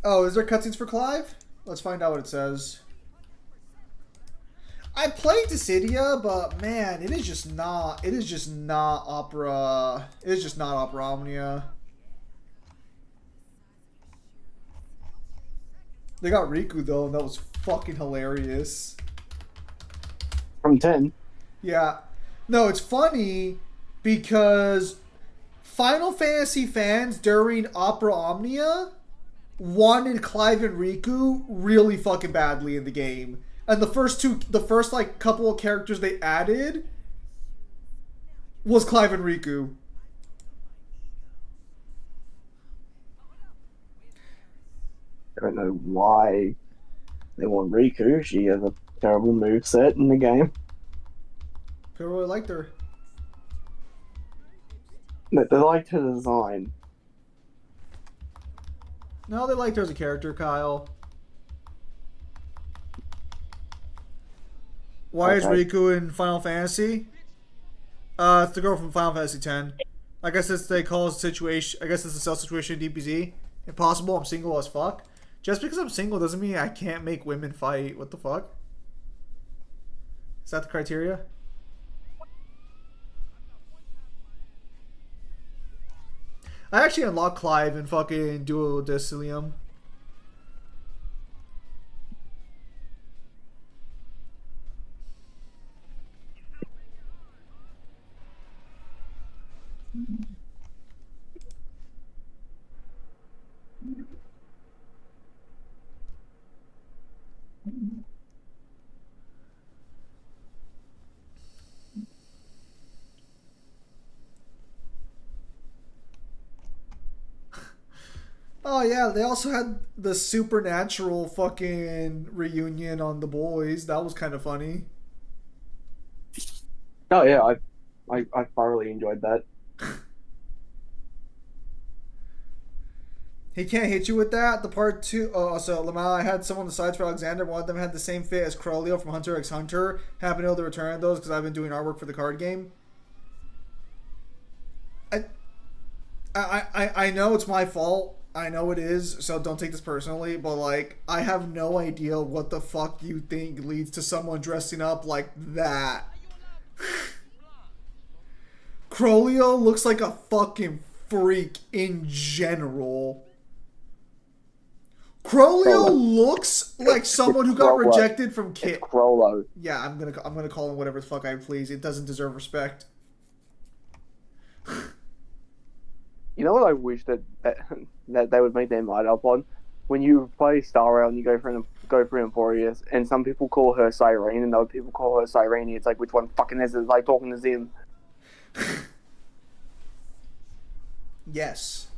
Oh, is there cutscenes for Clive? Let's find out what it says. I played Dissidia, but man, it is just not. It is just not Opera. It is just not Opera Omnia. They got Riku though, and that was fucking hilarious. From 10. Yeah. No, it's funny because Final Fantasy fans during Opera Omnia wanted Clive and Riku really fucking badly in the game. And the first like couple of characters they added was Clive and Riku. I don't know why they want Riku. She has a terrible moveset in the game. People really liked her. They liked her design. No, they liked her as a character, Kyle. Why is Riku in Final Fantasy? It's the girl from Final Fantasy X. I guess it's they call it a situation. I guess it's a self situation in DBZ. Impossible. I'm single as fuck. Just because I'm single doesn't mean I can't make women fight. What the fuck? Is that the criteria? I actually unlocked Clive in fucking Duo Decilium. Oh yeah, they also had the supernatural fucking reunion on The Boys. That was kind of funny. Oh yeah, I thoroughly enjoyed that. He can't hit you with that. The part two. Oh, so Lamau, I had some on the sides for Alexander. One of them had the same fit as Crolio from Hunter x Hunter. Happen to know the return of those because I've been doing artwork for the card game. I know it's my fault. I know it is, so don't take this personally, but like, I have no idea what the fuck you think leads to someone dressing up like that. Crolio looks like a fucking freak in general. Crolio looks like someone who got rejected from Kit. Crollo. Yeah, I'm gonna call him whatever the fuck I please. It doesn't deserve respect. You know what I wish that they would make their mind up on? When you play Star Rail and you go for Emporius, and some people call her Cyrene and other people call her Cyrene, it's like, which one fucking is it? It's like talking to Zim. Yes.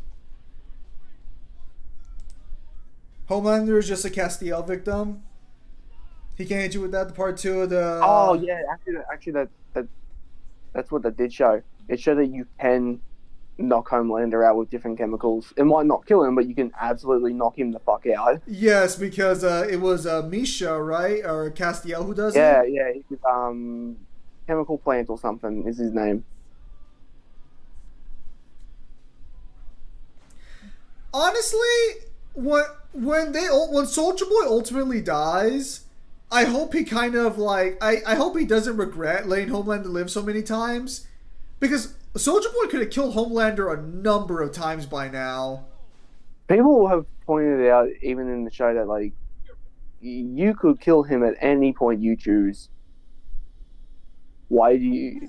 Homelander is just a Castiel victim. He can't hit you with that. The part two of the. Oh yeah, actually that's what that did show. It showed that you can knock Homelander out with different chemicals. It might not kill him, but you can absolutely knock him the fuck out. Yes, because it was Misha, right, or Castiel who does it. Yeah, he's, Chemical Plant or something is his name. Honestly, when Soldier Boy ultimately dies, I hope he kind of like I hope he doesn't regret letting Homelander live so many times, because Soldier Boy could have killed Homelander a number of times by now. People have pointed out, even in the show, that like you could kill him at any point you choose. Why do you?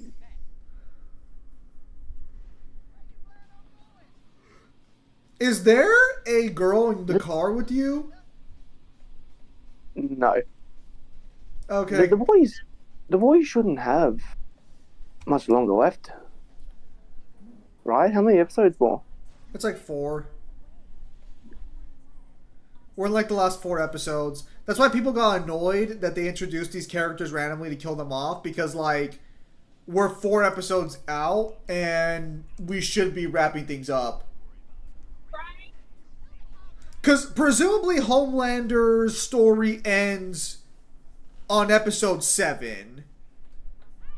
Is there a girl in the car with you? No. Okay. The boys shouldn't have much longer left. Right? How many episodes more? It's like 4. We're in like the last 4 episodes. That's why people got annoyed that they introduced these characters randomly to kill them off, because like we're 4 episodes out, and we should be wrapping things up. Because presumably Homelander's story ends on episode 7.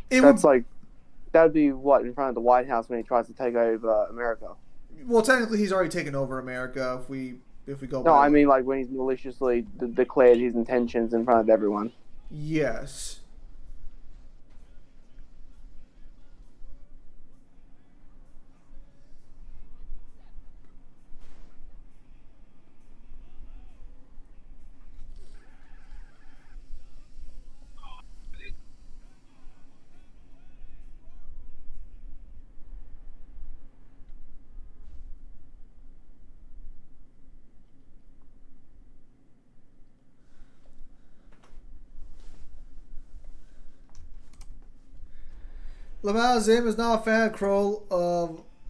That'd be what, in front of the White House when he tries to take over America. Well, technically he's already taken over America if we go No, I mean like when he's maliciously declared his intentions in front of everyone. Yes. Lamar Zim is not a fan of Kroll.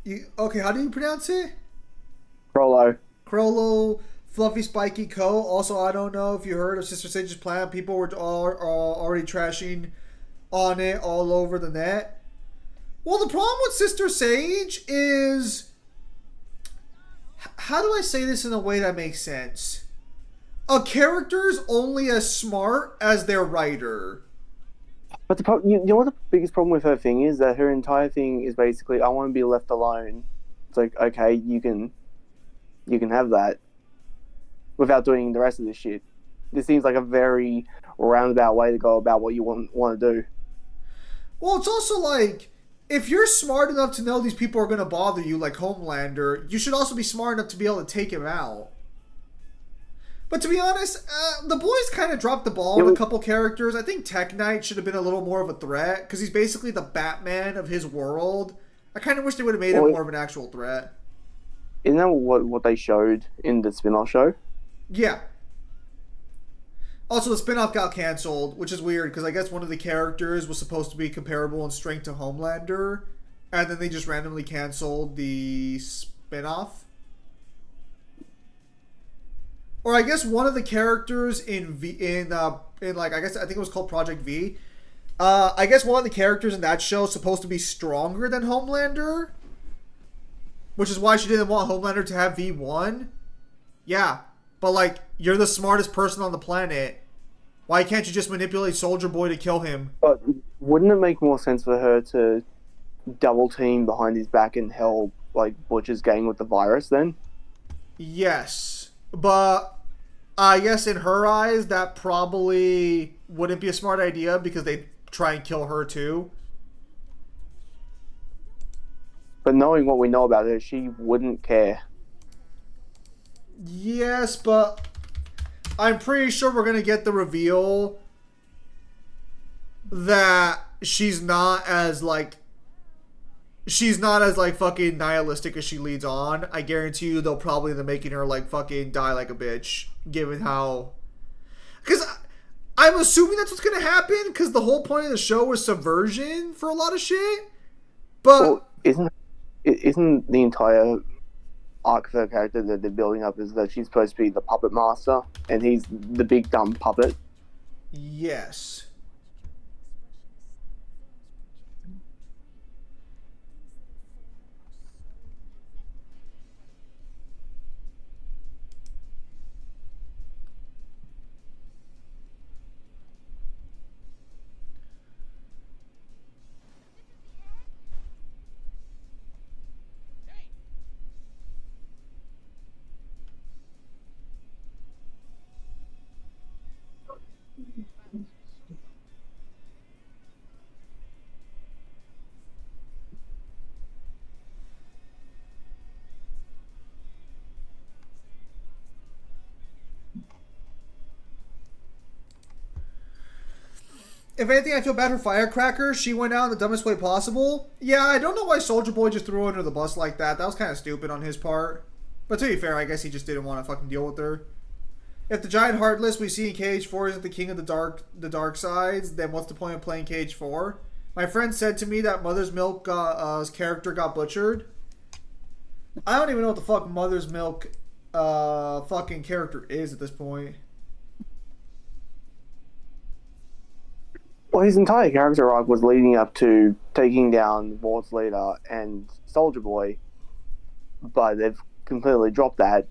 Okay, how do you pronounce it? Crollo, Fluffy Spiky Co. Also, I don't know if you heard of Sister Sage's plan. People were already trashing on it all over the net. Well, the problem with Sister Sage is... How do I say this in a way that makes sense? A character's only as smart as their writer. But the problem, you know what the biggest problem with her thing is? That her entire thing is basically, I want to be left alone. It's like, okay, you can have that without doing the rest of this shit. This seems like a very roundabout way to go about what you want to do. Well, it's also like, if you're smart enough to know these people are going to bother you, like Homelander, you should also be smart enough to be able to take him out. But to be honest, the boys kind of dropped the ball on a couple characters. I think Tech Knight should have been a little more of a threat, because he's basically the Batman of his world. I kind of wish they would have made him more of an actual threat. Isn't that what they showed in the spin-off show? Yeah. Also, the spin-off got canceled, which is weird, because I guess one of the characters was supposed to be comparable in strength to Homelander, and then they just randomly canceled the spin-off. Or I guess one of the characters in like, I think it was called Project V. I guess one of the characters in that show is supposed to be stronger than Homelander, which is why she didn't want Homelander to have V1. Yeah, but like, you're the smartest person on the planet. Why can't you just manipulate Soldier Boy to kill him? But wouldn't it make more sense for her to double team behind his back and help like Butcher's gang with the virus then? Yes. But I guess in her eyes, that probably wouldn't be a smart idea because they'd try and kill her too. But knowing what we know about her, she wouldn't care. Yes, but I'm pretty sure we're going to get the reveal that she's not as fucking nihilistic as she leads on. I guarantee you they'll probably end up making her like fucking die like a bitch, given how... Because I'm assuming that's what's going to happen, because the whole point of the show was subversion for a lot of shit. But... Well, isn't the entire arc of her character that they're building up is that she's supposed to be the puppet master, and he's the big dumb puppet? Yes. If anything, I feel bad for Firecracker. She went out in the dumbest way possible. Yeah, I don't know why Soldier Boy just threw her under the bus like that. That was kind of stupid on his part. But to be fair, I guess he just didn't want to fucking deal with her. If the giant Heartless we see in KH4 isn't the king of the dark sides, then what's the point of playing KH4? My friend said to me that Mother's Milk's character got butchered. I don't even know what the fuck Mother's Milk fucking character is at this point. Well, his entire character arc was leading up to taking down Ward's leader and Soldier Boy, but they've completely dropped that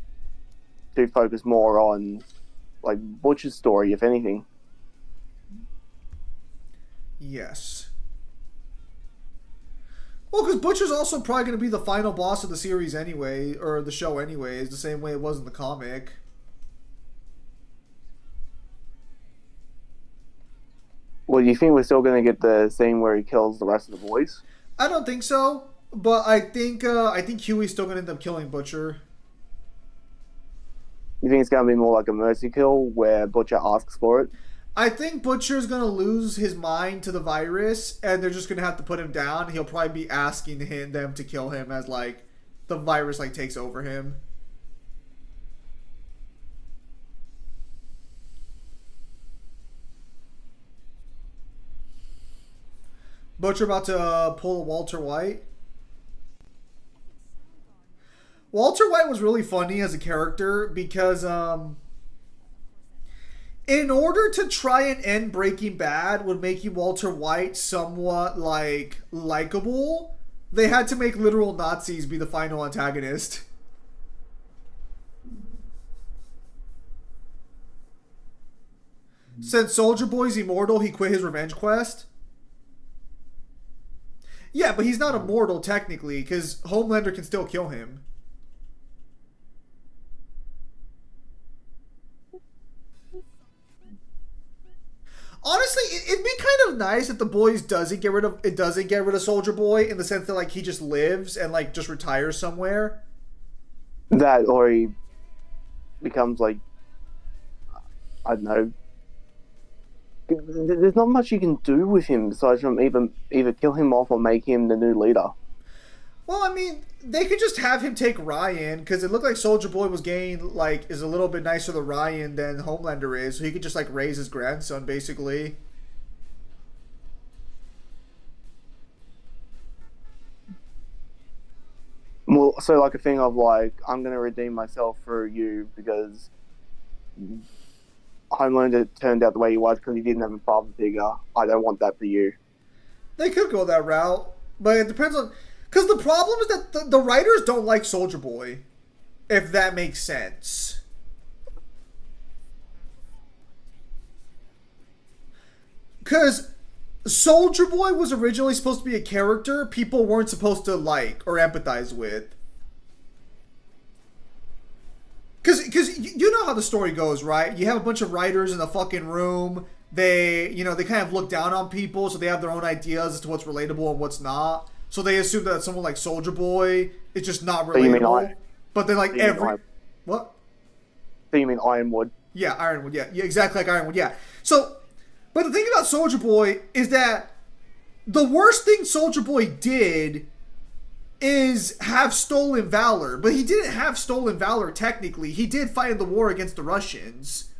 to focus more on like Butcher's story, if anything. Yes. Well, because Butcher's also probably going to be the final boss of the series anyway, or the show anyways, the same way it was in the comic. Well, do you think we're still going to get the scene where he kills the rest of the boys? I don't think so, but I think Huey's still going to end up killing Butcher. You think it's going to be more like a mercy kill where Butcher asks for it? I think Butcher's going to lose his mind to the virus, and they're just going to have to put him down. He'll probably be asking them to kill him as, like, the virus, like, takes over him. Butcher about to pull a Walter White. Walter White was really funny as a character because, in order to try and end Breaking Bad with making Walter White somewhat like likable, they had to make literal Nazis be the final antagonist. Since Soldier Boy's immortal, he quit his revenge quest. Yeah, but he's not immortal technically, because Homelander can still kill him. Honestly, it'd be kind of nice if the boys doesn't get rid of Soldier Boy in the sense that like he just lives and like just retires somewhere. That, or he becomes like, I don't know. There's not much you can do with him besides from either kill him off or make him the new leader. Well, I mean, they could just have him take Ryan, because it looked like Soldier Boy is a little bit nicer to Ryan than Homelander is, so he could just like raise his grandson basically. Well, so like a thing of like, I'm gonna redeem myself through you because Homelander turned out the way he was because he didn't have a father figure. I don't want that for you. They could go that route, but it depends on... Because the problem is that the writers don't like Soldier Boy, if that makes sense. Because Soldier Boy was originally supposed to be a character people weren't supposed to like or empathize with. Because you know how the story goes, right? You have a bunch of writers in a fucking room. They kind of look down on people, so they have their own ideas as to what's relatable and what's not. So they assume that someone like Soldier Boy is just not relatable. But then like what? So you mean Ironwood? Yeah, Ironwood. Yeah, exactly like Ironwood. Yeah. So, but the thing about Soldier Boy is that the worst thing Soldier Boy did is have stolen valor. But he didn't have stolen valor technically. He did fight in the war against the Russians.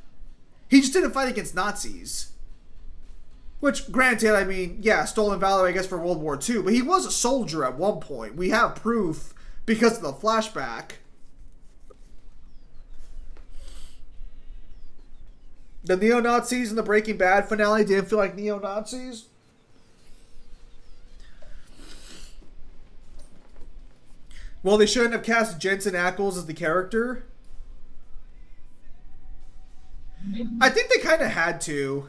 He just didn't fight against Nazis. Which, granted, I mean, yeah, stolen valor, I guess, for World War II. But he was a soldier at one point. We have proof because of the flashback. The neo-Nazis in the Breaking Bad finale didn't feel like neo-Nazis. Well, they shouldn't have cast Jensen Ackles as the character. I think they kind of had to.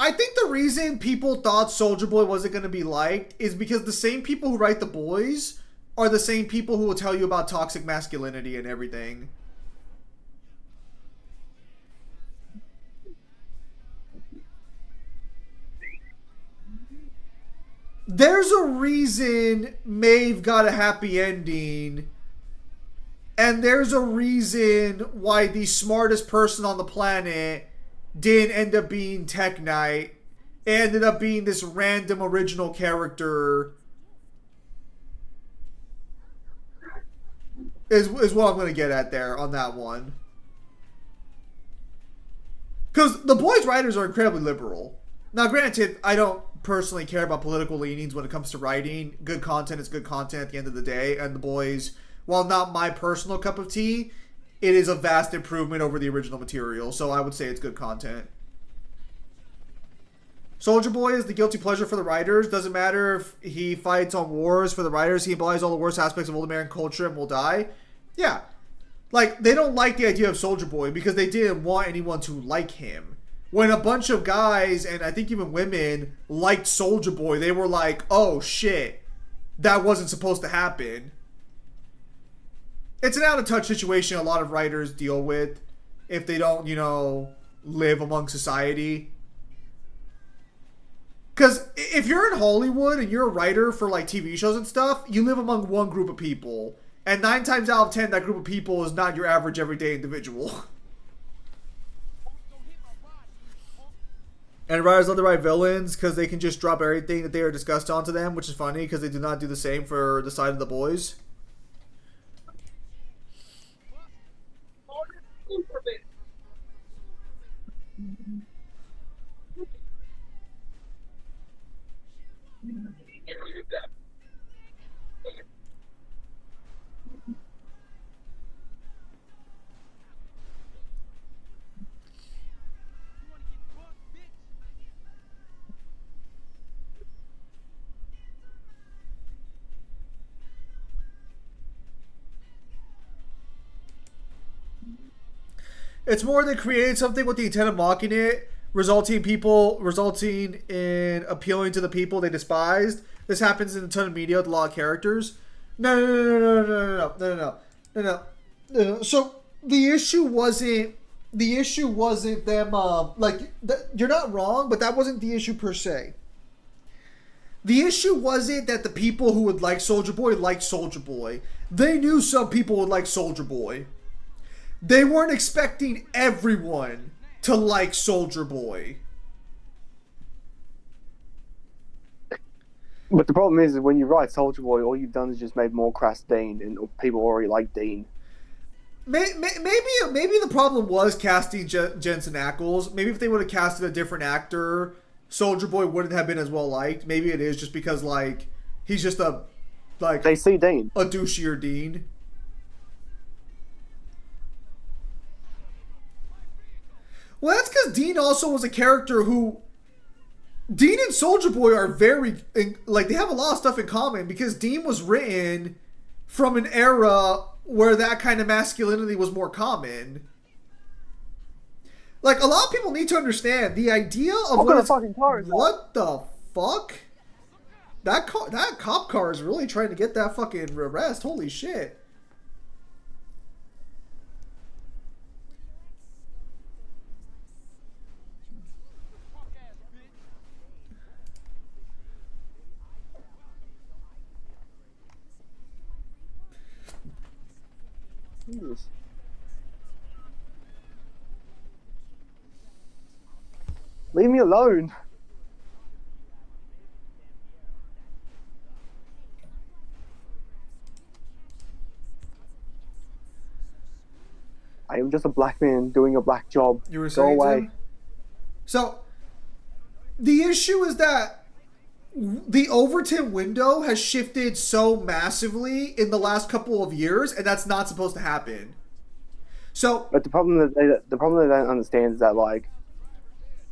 I think the reason people thought Soldier Boy wasn't going to be liked is because the same people who write The Boys are the same people who will tell you about toxic masculinity and everything. There's a reason Maeve got a happy ending, and there's a reason why the smartest person on the planet didn't end up being Tech Knight. It ended up being this random original character. Is what I'm going to get at there on that one. Because The Boys writers are incredibly liberal. Now, granted, I don't personally care about political leanings when it comes to writing. Good content is good content at the end of the day. And The Boys, while not my personal cup of tea, it is a vast improvement over the original material. So I would say it's good content. Soldier Boy is the guilty pleasure for the writers. Doesn't matter if he fights on wars. For the writers, he embodies all the worst aspects of old American culture and will die. Yeah. Like, they don't like the idea of Soldier Boy because they didn't want anyone to like him. When a bunch of guys, and I think even women, liked Soldier Boy, they were like, oh shit, that wasn't supposed to happen. It's an out-of-touch situation a lot of writers deal with if they don't, live among society. Because if you're in Hollywood and you're a writer for like TV shows and stuff, you live among one group of people. And 9 times out of 10, that group of people is not your average everyday individual. And writers love to write villains because they can just drop everything that they are discussed onto them, which is funny because they do not do the same for the side of the boys. It's more than creating something with the intent of mocking it, resulting in appealing to the people they despised. This happens in a ton of media with a lot of characters. No. So the issue wasn't them. You're not wrong, but that wasn't the issue per se. The issue wasn't that the people who would like Soldier Boy liked Soldier Boy. They knew some people would like Soldier Boy. They weren't expecting everyone to like Soldier Boy. But the problem is when you write Soldier Boy, all you've done is just made more crass Dean, and people already like Dean. Maybe the problem was casting Jensen Ackles. Maybe if they would have casted a different actor, Soldier Boy wouldn't have been as well liked. Maybe it is just because he's just they see Dean, a douchier Dean. Well, that's because Dean also was a character who... Dean and Soldier Boy are very... they have a lot of stuff in common because Dean was written from an era where that kind of masculinity was more common. A lot of people need to understand the idea of... What fucking car is that? What the fuck? That cop car is really trying to get that fucking arrest. Holy shit. Jesus. Leave me alone. I am just a black man doing a black job. You were saying go away. Tim? So, the issue is that the Overton window has shifted so massively in the last couple of years, and that's not supposed to happen. So, but the problem that they don't understand is that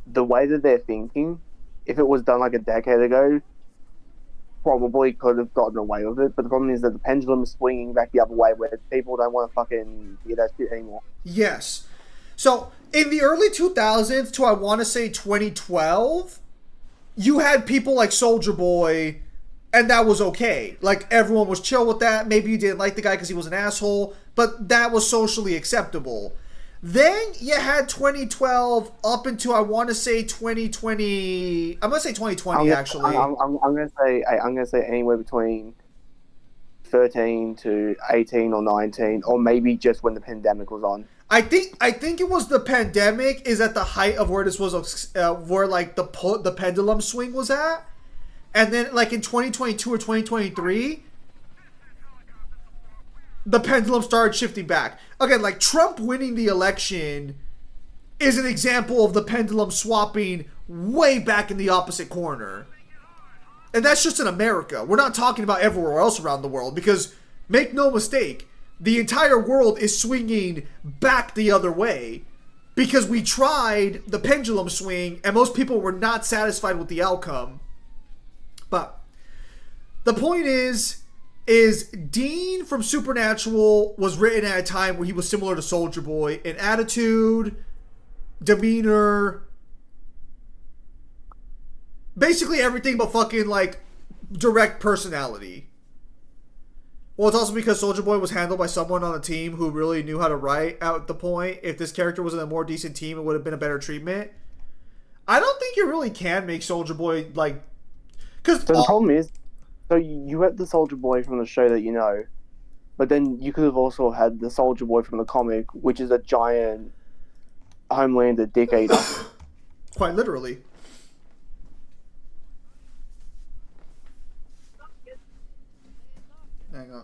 the way that they're thinking, if it was done a decade ago, probably could have gotten away with it. But the problem is that the pendulum is swinging back the other way, where people don't want to fucking hear that shit anymore. Yes. So in the early 2000s to I want to say 2012. You had people like Soldier Boy, and that was okay. Everyone was chill with that. Maybe you didn't like the guy because he was an asshole, but that was socially acceptable. Then you had 2012 up into, I want to say 2020. I'm going to say 2020, actually. I'm going to say anywhere between 13 to 18 or 19, or maybe just when the pandemic was on. I think it was the pandemic is at the height of where this was, where the pendulum swing was at, and then in 2022 or 2023, the pendulum started shifting back. Again, Trump winning the election is an example of the pendulum swapping way back in the opposite corner, and that's just in America. We're not talking about everywhere else around the world because make no mistake. the entire world is swinging back the other way. Because we tried the pendulum swing, and most people were not satisfied with the outcome. But the point is Dean from Supernatural was written at a time where he was similar to Soulja Boy in attitude, demeanor, basically everything but fucking like direct personality. Well, it's also because Soulja Boy was handled by someone on the team who really knew how to write at the point. If this character was in a more decent team, it would have been a better treatment. I don't think you really can make Soulja Boy like... Cause so the problem is, so you had the Soulja Boy from the show that you know, but then you could have also had the Soulja Boy from the comic, which is a giant Homelander dick eater. Quite literally. Hang on.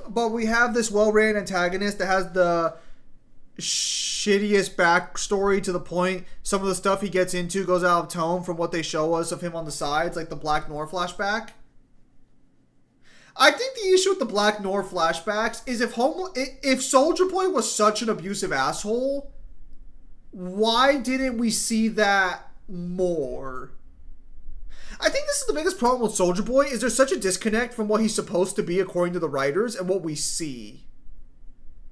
But we have this well-written antagonist that has the shittiest backstory to the point some of the stuff he gets into goes out of tone from what they show us of him on the sides, like the Black Noir flashback. I think the issue with the Black Noir flashbacks is if Soulja Boy was such an abusive asshole, why didn't we see that more? I think this is the biggest problem with Soulja Boy, is there's such a disconnect from what he's supposed to be according to the writers and what we see.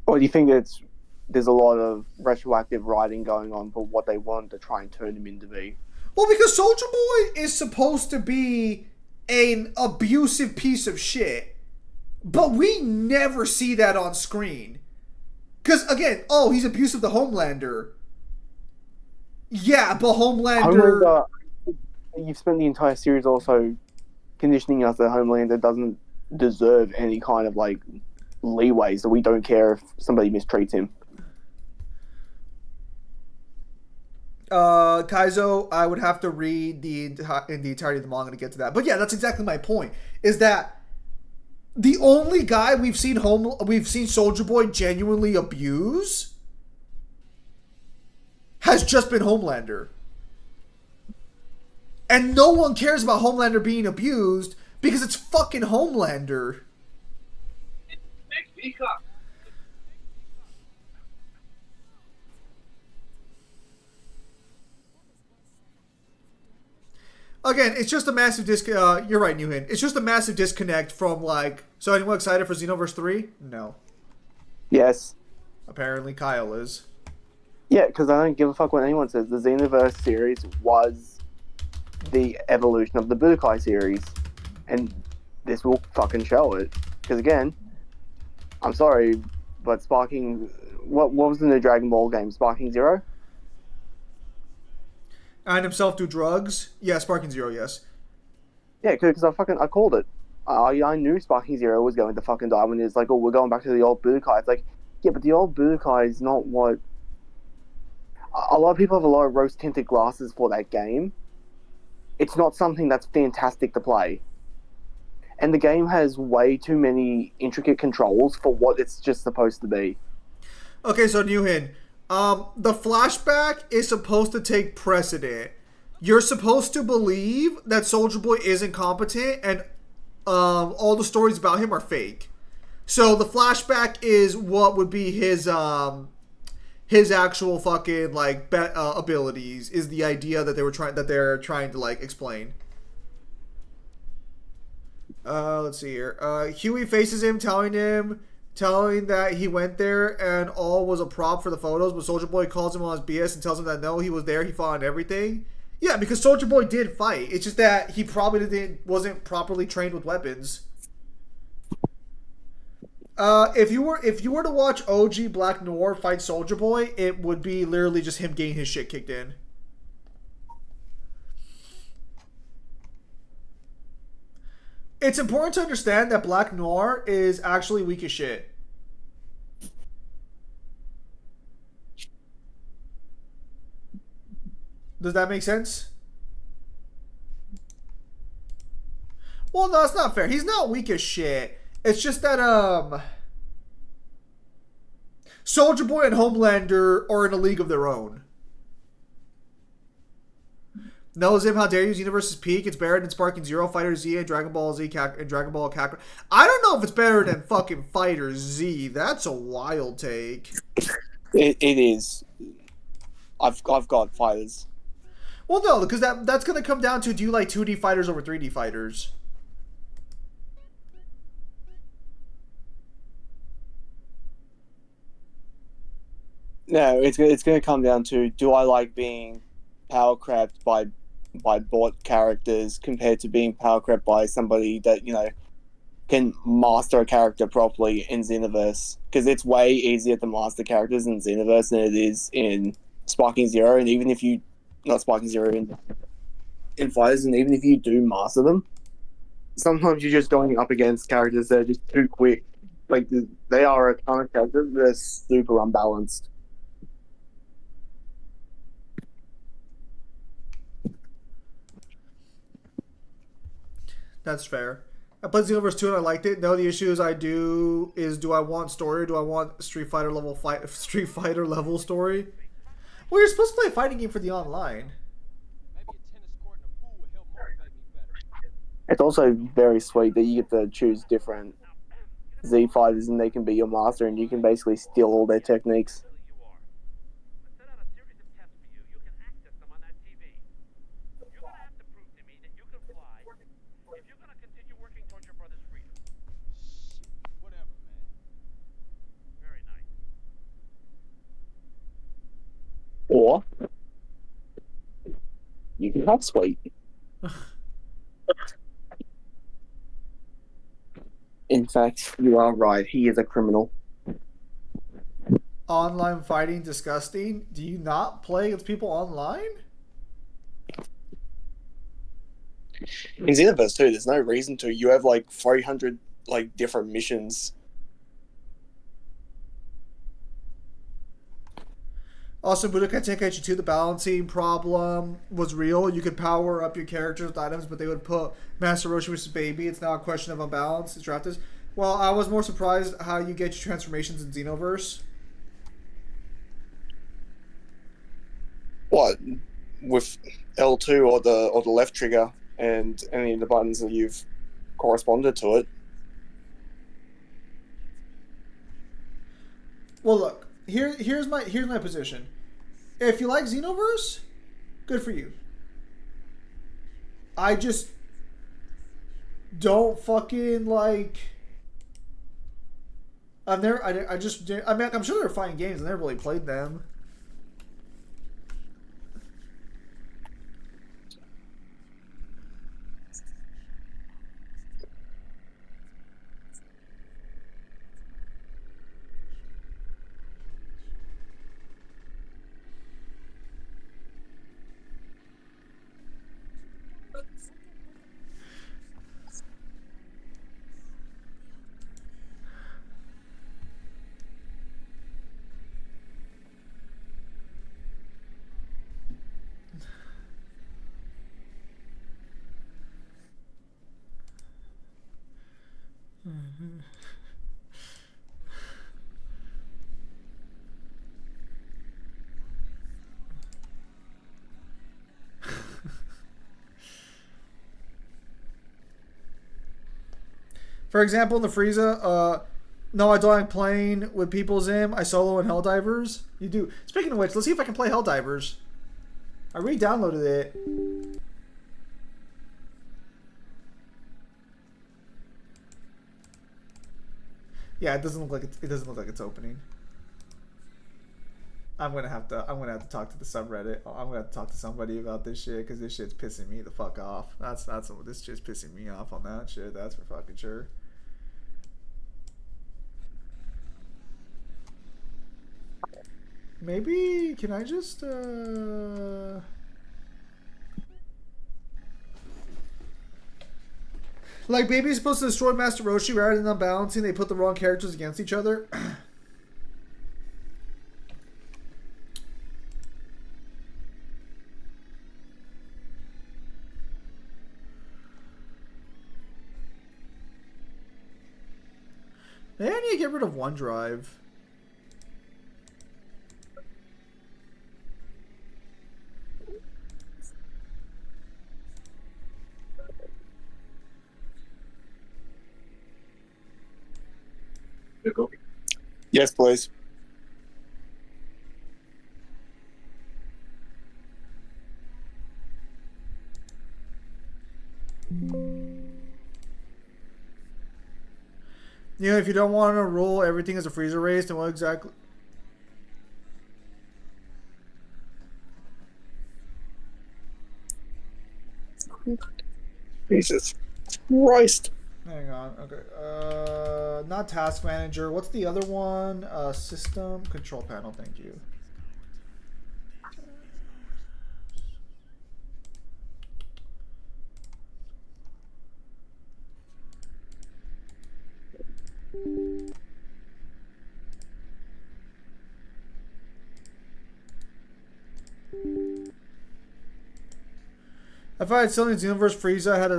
Or do you think there's a lot of retroactive writing going on for what they want to try and turn him into be? Well, because Soulja Boy is supposed to be an abusive piece of shit, but we never see that on screen. Because, again, he's abusive to Homelander. Yeah, but Homelander... You've spent the entire series also conditioning us that Homelander doesn't deserve any kind of, like, leeway, so we don't care if somebody mistreats him. Kaizo, I would have to read the entirety of the manga to get to that. But yeah, that's exactly my point. Is that the only guy we've seen Soulja Boy genuinely abuse has just been Homelander. And no one cares about Homelander being abused because it's fucking Homelander. Again, it's just a massive you're right, Newhan. It's just a massive disconnect from, like... So anyone excited for Xenoverse 3? No. Yes. Apparently Kyle is. Yeah, because I don't give a fuck what anyone says. The Xenoverse series was the evolution of the Budokai series, and this will fucking show it. Because again, I'm sorry, but Sparking... What was the new Dragon Ball game? Sparking Zero? And himself do drugs? Yeah, Sparking Zero, yes. Yeah, because I called it. I knew Sparking Zero was going to fucking die when it's like, oh, we're going back to the old Budokai. It's like, yeah, but the old Budokai is not what... A lot of people have a lot of rose-tinted glasses for that game. It's not something that's fantastic to play. And the game has way too many intricate controls for what it's just supposed to be. Okay, so Newhan, the flashback is supposed to take precedent. You're supposed to believe that Soulja Boy is incompetent and all the stories about him are fake. So the flashback is what would be his actual fucking like abilities, is the idea that they're trying to like explain. Let's see here. Huey faces him, telling that he went there and all was a prop for the photos, but Soulja Boy calls him on his BS and tells him that no, he was there, he fought and everything. Yeah, because Soulja Boy did fight. It's just that he probably wasn't properly trained with weapons. If you were to watch OG Black Noir fight Soulja Boy, it would be literally just him getting his shit kicked in. It's important to understand that Black Noir is actually weak as shit. Does that make sense? Well, no, it's not fair. He's not weak as shit. It's just that, Soulja Boy and Homelander are in a league of their own. No, Zim, how dare you? Universe is peak. It's better than Sparking Zero, Fighter Z, and Dragon Ball Z, and Dragon Ball Kakarot. I don't know if it's better than fucking Fighter Z. That's a wild take. It is. I've got fighters. Well, no, because that's going to come down to, do you like 2D fighters over 3D fighters? No, it's going to come down to, do I like being power crept by bot characters compared to being power crept by somebody that, you know, can master a character properly in Xenoverse? Because it's way easier to master characters in Xenoverse than it is in Sparking Zero. And even if you, not Sparking Zero, in fighters, and even if you do master them, sometimes you're just going up against characters that are just too quick. Like, they are a ton of characters that are super unbalanced. That's fair. I played Xenoverse 2 and I liked it. No, the issue is do I want story or do I want Street Fighter level story? Well, you're supposed to play a fighting game for the online. It's also very sweet that you get to choose different Z fighters and they can be your master and you can basically steal all their techniques. Or you can have sweet. In fact, you are right. He is a criminal. Online fighting disgusting. Do you not play against people online? In Xenoverse 2, there's no reason to. You have like 300 like different missions. Also, Budokai Tenkaichi 2, the balancing problem was real. You could power up your characters with items, but they would put Master Roshi versus Baby. It's now a question of unbalance. It's drafted. Well, I was more surprised how you get your transformations in Xenoverse. What? With L2 or the left trigger and any of the buttons that you've corresponded to it. Well, look. Here's my position. If you like Xenoverse, good for you. I just don't fucking like. I'm sure they're fine games. I never really played them. Mm-hmm. For example, in the Frieza, no, I don't like playing with people's aim. I solo in Helldivers. You do. Speaking of which, let's see if I can play Helldivers. I re-downloaded it. Yeah, it doesn't look like it's opening. I'm gonna have to talk to the subreddit. I'm gonna have to talk to somebody about this shit because this shit's pissing me the fuck off. This shit's pissing me off on that shit. That's for fucking sure. Maybe can I just like Baby's supposed to destroy Master Roshi rather than unbalancing, they put the wrong characters against each other. Maybe I need to get rid of OneDrive. Yes, please. You know, if you don't want to rule everything as a freezer race, then what exactly? Jesus Christ. Hang on. Okay. Not task manager. What's the other one? System control panel. Thank you. If I had Sylvan's Universe, Frieza had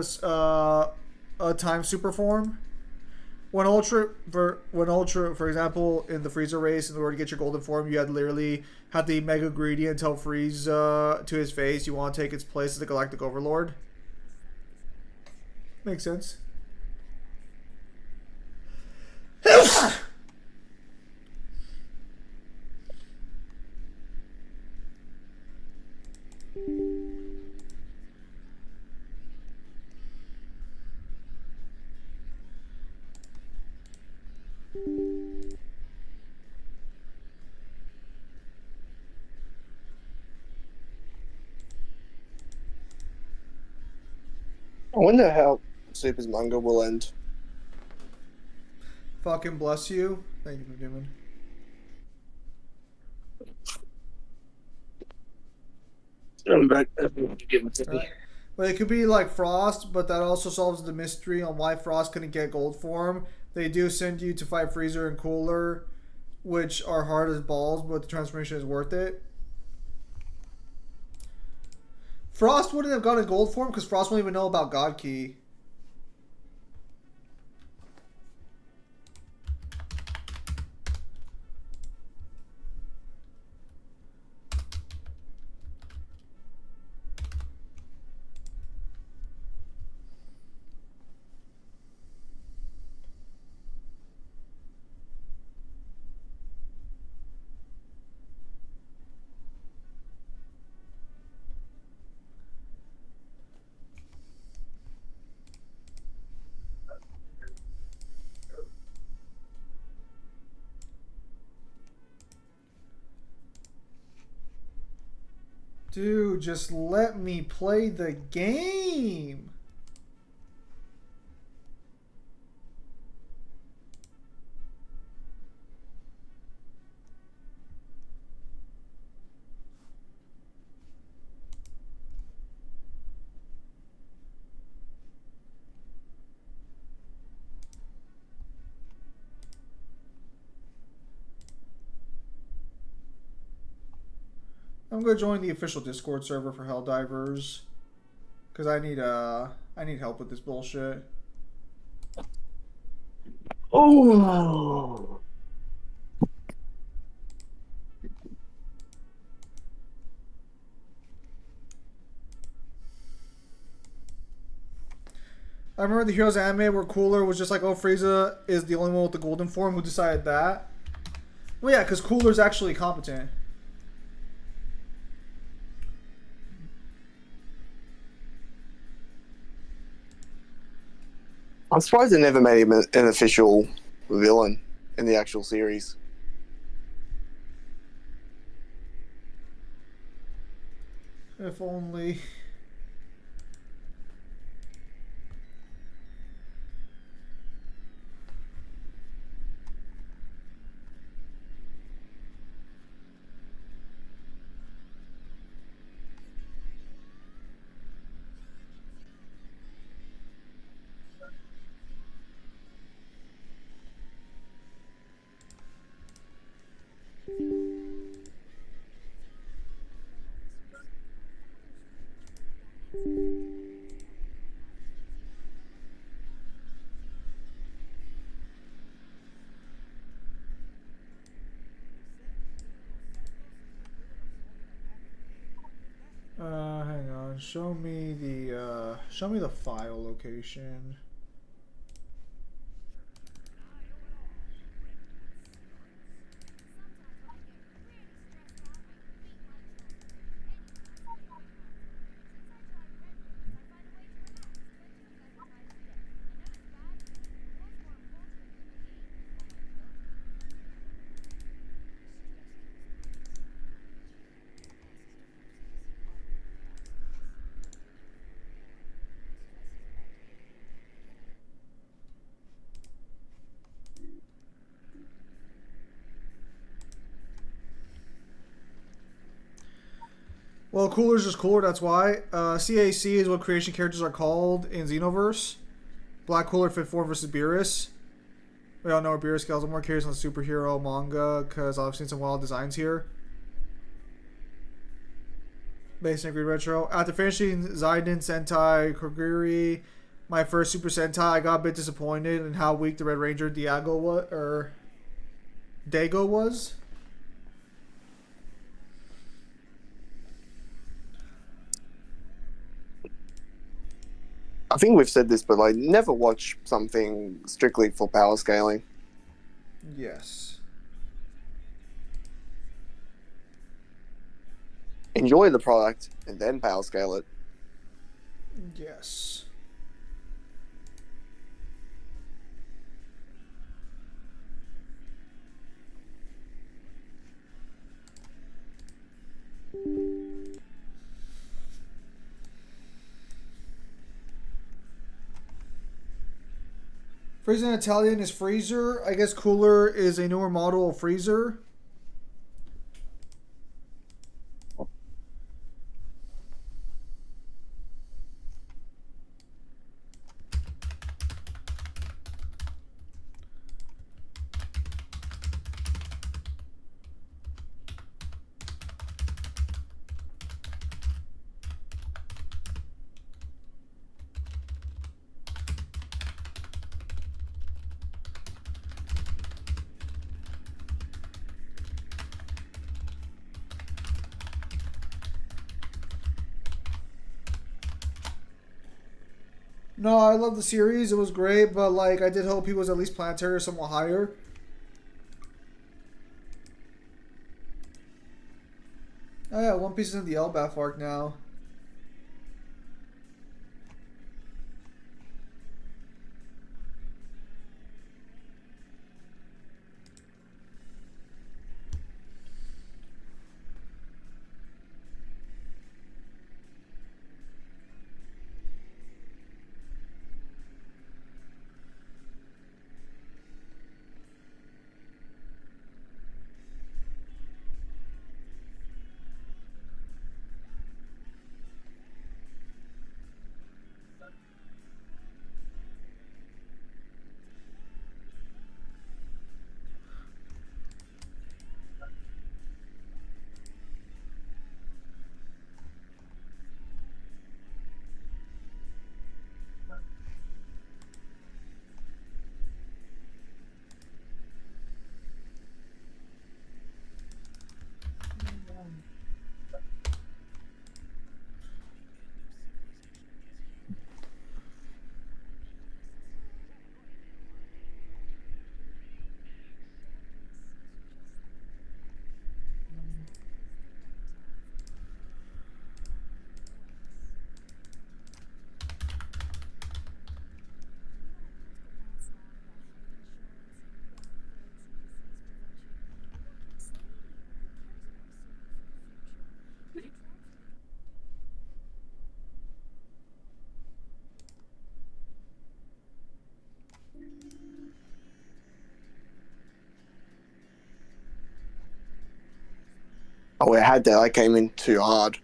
a time super form. When Ultra, for example, in the Frieza race, in order to get your golden form, you had literally had the Mega Greedy and tell Frieza to his face you want to take its place as the Galactic Overlord. Makes sense. I wonder how Super's manga will end. Fucking bless you. Thank you for giving. Right. But it could be like Frost, but that also solves the mystery on why Frost couldn't get gold form. They do send you to fight Freezer and Cooler, which are hard as balls, but the transformation is worth it. Frost wouldn't have gotten gold form because Frost won't even know about God Key. Dude, just let me play the game. I'm gonna join the official Discord server for Helldivers, cause I need help with this bullshit. Oh. I remember the Heroes anime where Cooler was just like, oh, Frieza is the only one with the golden form. Who decided that? Well, yeah, because Cooler's actually competent. I'm surprised they never made him an official villain in the actual series. If only. Hang on. Show me the file location. Well, cooler is just cooler. That's why. CAC is what creation characters are called in Xenoverse. Black Cooler Fit 4 versus Beerus. We all know where Beerus scales. I'm more curious on the superhero manga because I've seen some wild designs here. Basic Green Retro. After finishing Zaiden Sentai Kogiri, my first Super Sentai, I got a bit disappointed in how weak the Red Ranger Dago was. I think we've said this, but like, never watch something strictly for power scaling. Yes. Enjoy the product and then power scale it. Yes. Freezer in Italian is Freezer. I guess Cooler is a newer model of Freezer. No, I love the series. It was great, but like I did hope he was at least planetary or somewhat higher. Oh yeah, One Piece is in the Elbaf arc now. Oh, it had that. I came in too hard.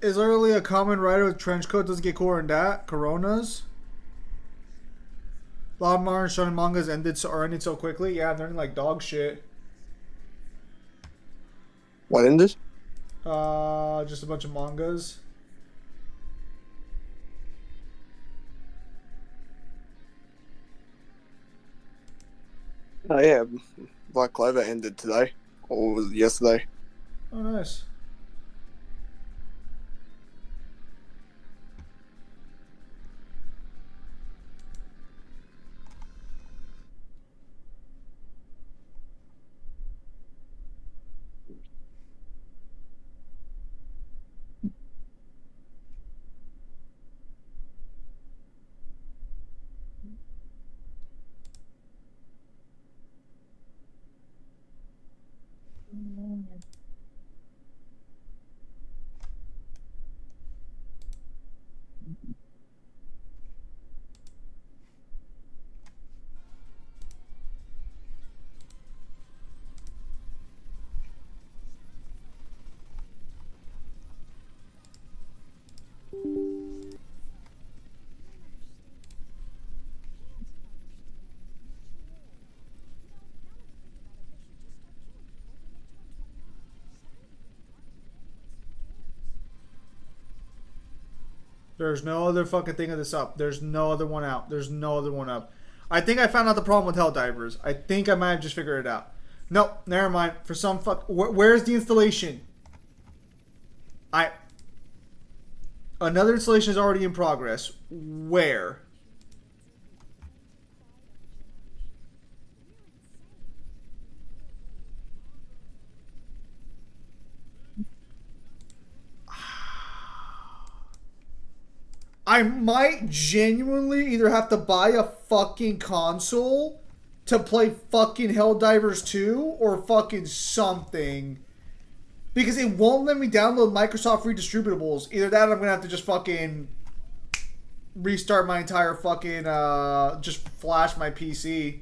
Is literally a common rider with trench coat doesn't get cooler than that. Coronas. A lot of modern shonen mangas ended so quickly. Yeah, they're like dog shit. What ended? Just a bunch of mangas. Oh yeah, Black Clover ended today, or was it yesterday? Oh, nice. There's no other fucking thing of this up. There's no other one out. There's no other one up. I think I found out the problem with Helldivers. I think I might have just figured it out. Nope, never mind. For some fuck, where's the installation? Another installation is already in progress. Where? I might genuinely either have to buy a fucking console to play fucking Helldivers 2 or fucking something. Because it won't let me download Microsoft free distributables. Either that or I'm going to have to just fucking restart my entire fucking, just flash my PC.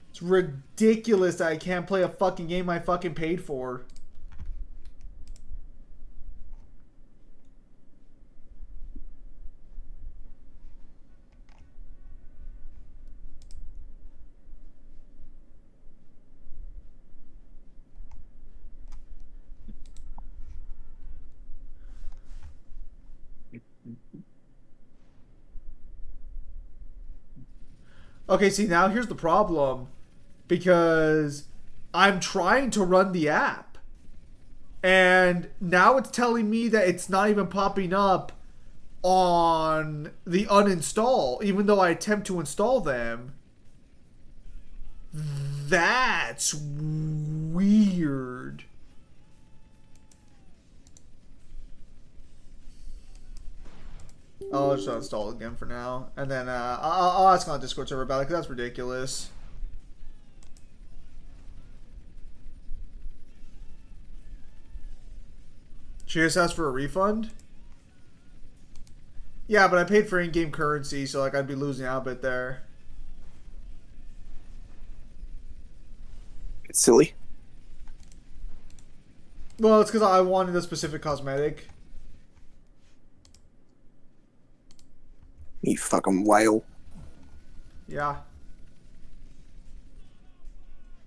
It's ridiculous that I can't play a fucking game I fucking paid for. Okay, see, now here's the problem. Because I'm trying to run the app. And now it's telling me that it's not even popping up on the uninstall, even though I attempt to install them. That's weird. I'll just uninstall it again for now. And then I'll ask on Discord server about it, because that's ridiculous. She just asked for a refund? Yeah, but I paid for in-game currency, so like I'd be losing out a bit there. It's silly. Well, it's because I wanted a specific cosmetic. You fucking whale. Yeah.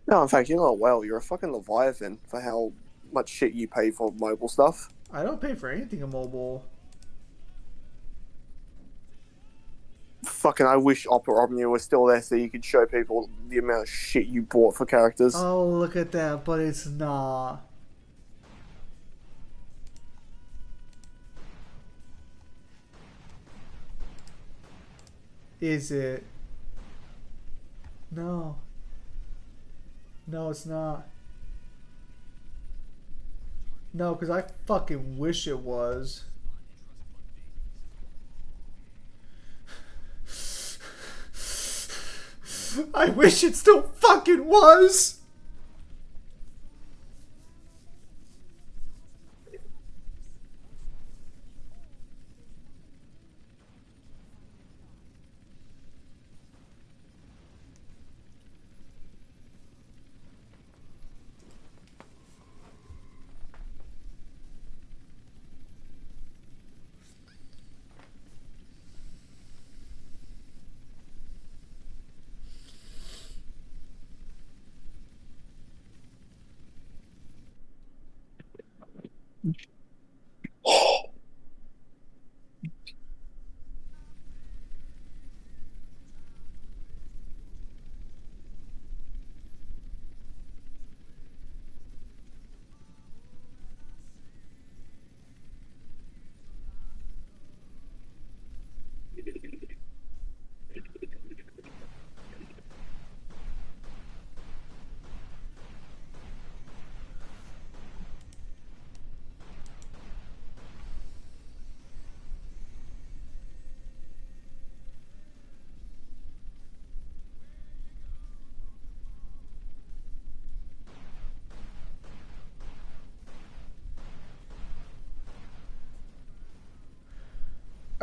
No, in fact, you're not a whale. You're a fucking Leviathan for how much shit you pay for mobile stuff. I don't pay for anything in mobile. Fucking, I wish Opera Omnia was still there so you could show people the amount of shit you bought for characters. Oh, look at that, but it's not. Is it? No. No, it's not. No, because I fucking wish it was. I wish it still fucking was!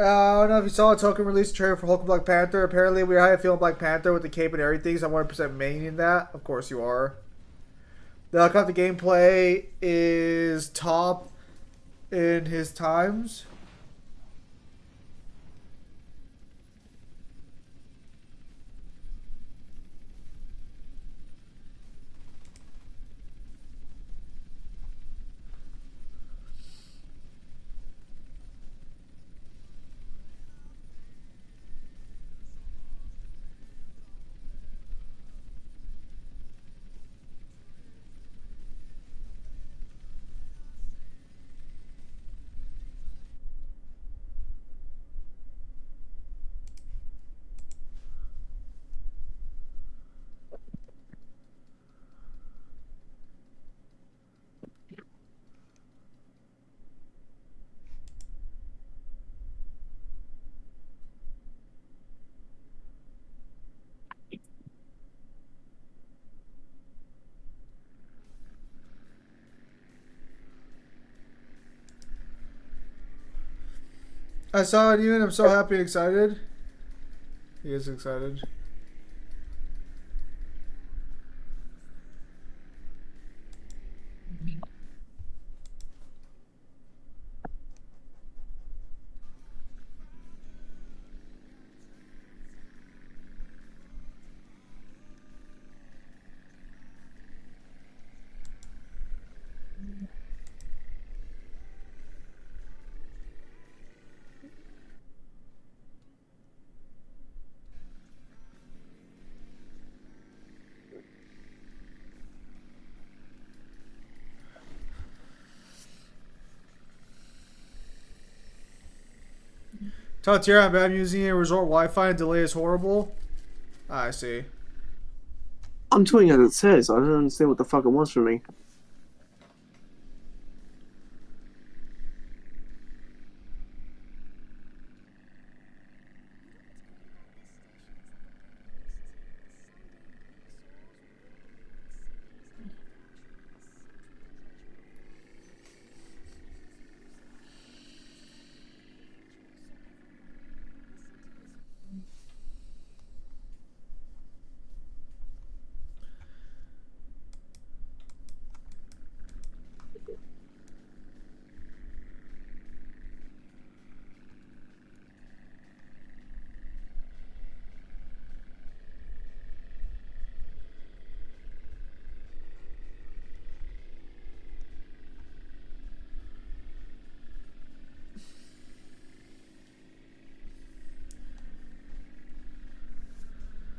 I don't know if you saw a token release trailer for Hulk and Black Panther. Apparently, we had a feeling Black Panther with the cape and everything, so I'm 100% maining that. Of course, you are. The helicopter gameplay is top in his times. I saw it even. I'm so happy and excited. He is excited. Talk I'm bad using a resort Wi-Fi and delay is horrible. I see. I'm doing as it says. I don't understand what the fuck it wants from me.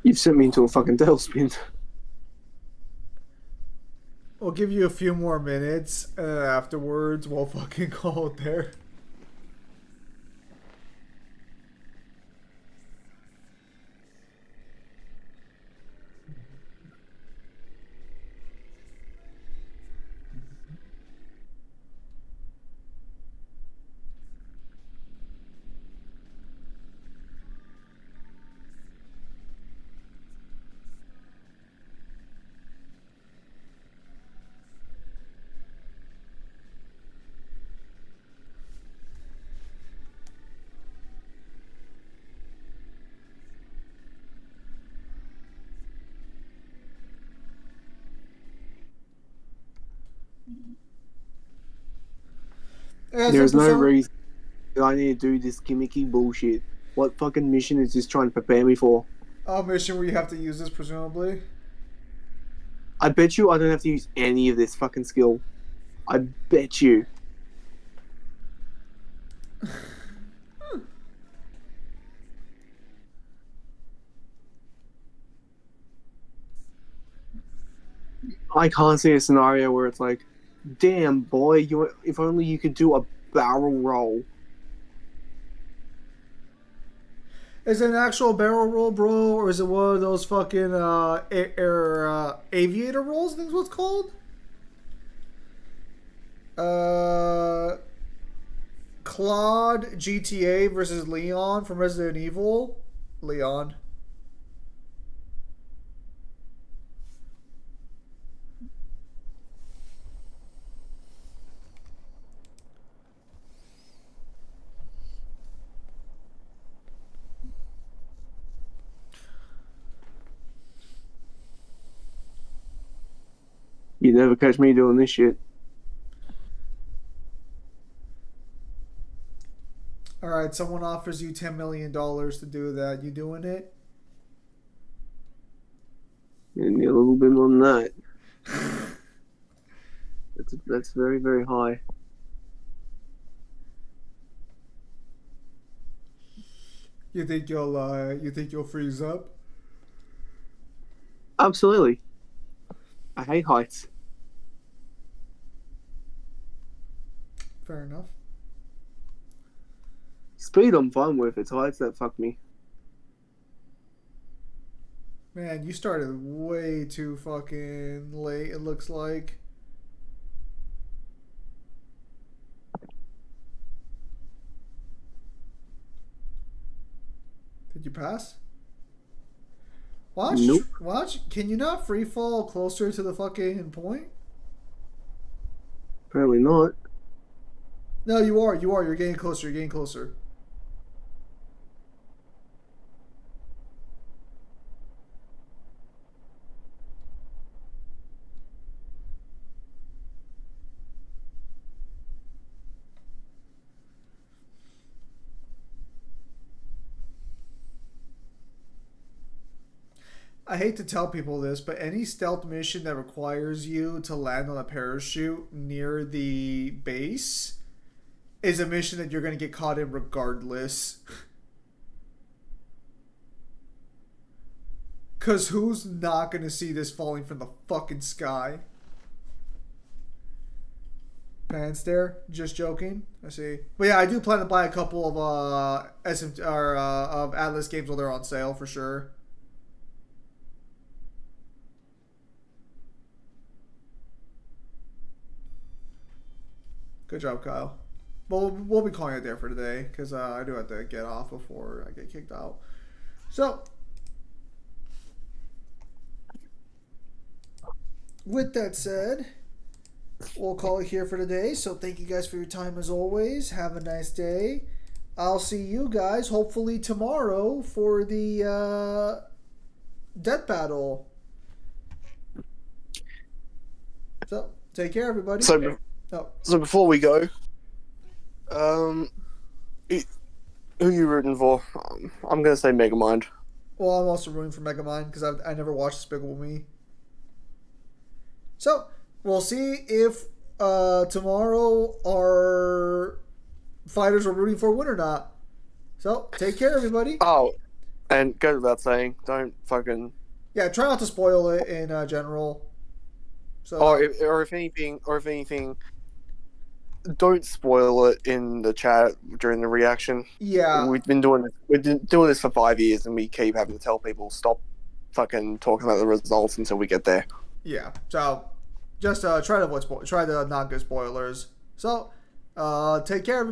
You've sent me into a fucking tailspin. We'll give you a few more minutes, and then afterwards we'll fucking call it there. There's no reason I need to do this gimmicky bullshit. What fucking mission is this trying to prepare me for? A mission where you have to use this, presumably. I bet you I don't have to use any of this fucking skill. I bet you. I can't see a scenario where it's like, damn boy, if only you could do a barrel roll. Is it an actual barrel roll, bro, or is it one of those fucking aviator rolls? I think is what it's called. Claude GTA versus Leon from Resident Evil. Leon. You never catch me doing this shit. All right, someone offers you $10 million to do that. You doing it? And a little bit more than that. That's very, very high. You think you'll freeze up? Absolutely. I hate heights. Fair enough. Speed I'm fine with. It's heights that fuck me. Man, you started way too fucking late, it looks like. Did you pass? Watch. Nope. Watch. Can you not free fall closer to the fucking point? Apparently not. No, you are. You are. You're getting closer. You're getting closer. I hate to tell people this, but any stealth mission that requires you to land on a parachute near the base is a mission that you're going to get caught in regardless. Because who's not going to see this falling from the fucking sky? Pants there? Just joking. I see. But yeah, I do plan to buy a couple of of Atlas games while they're on sale for sure. Good job, Kyle. Well, we'll be calling it there for today because I do have to get off before I get kicked out. So, with that said, we'll call it here for today. So, thank you guys for your time as always. Have a nice day. I'll see you guys hopefully tomorrow for the death battle. So, take care, everybody. So before we go, who you rooting for? I'm gonna say Megamind. Well, I'm also rooting for Megamind because I never watched Despicable Me. So we'll see if tomorrow our fighters are rooting for a win or not. So take care, everybody. Oh, and goes without saying, don't fucking. Yeah, try not to spoil it in general. So. Or if anything, don't spoil it in the chat during the reaction. Yeah. We've been doing this for 5 years, and we keep having to tell people stop fucking talking about the results until we get there. Yeah. So just try to not get spoilers. So take care, everybody.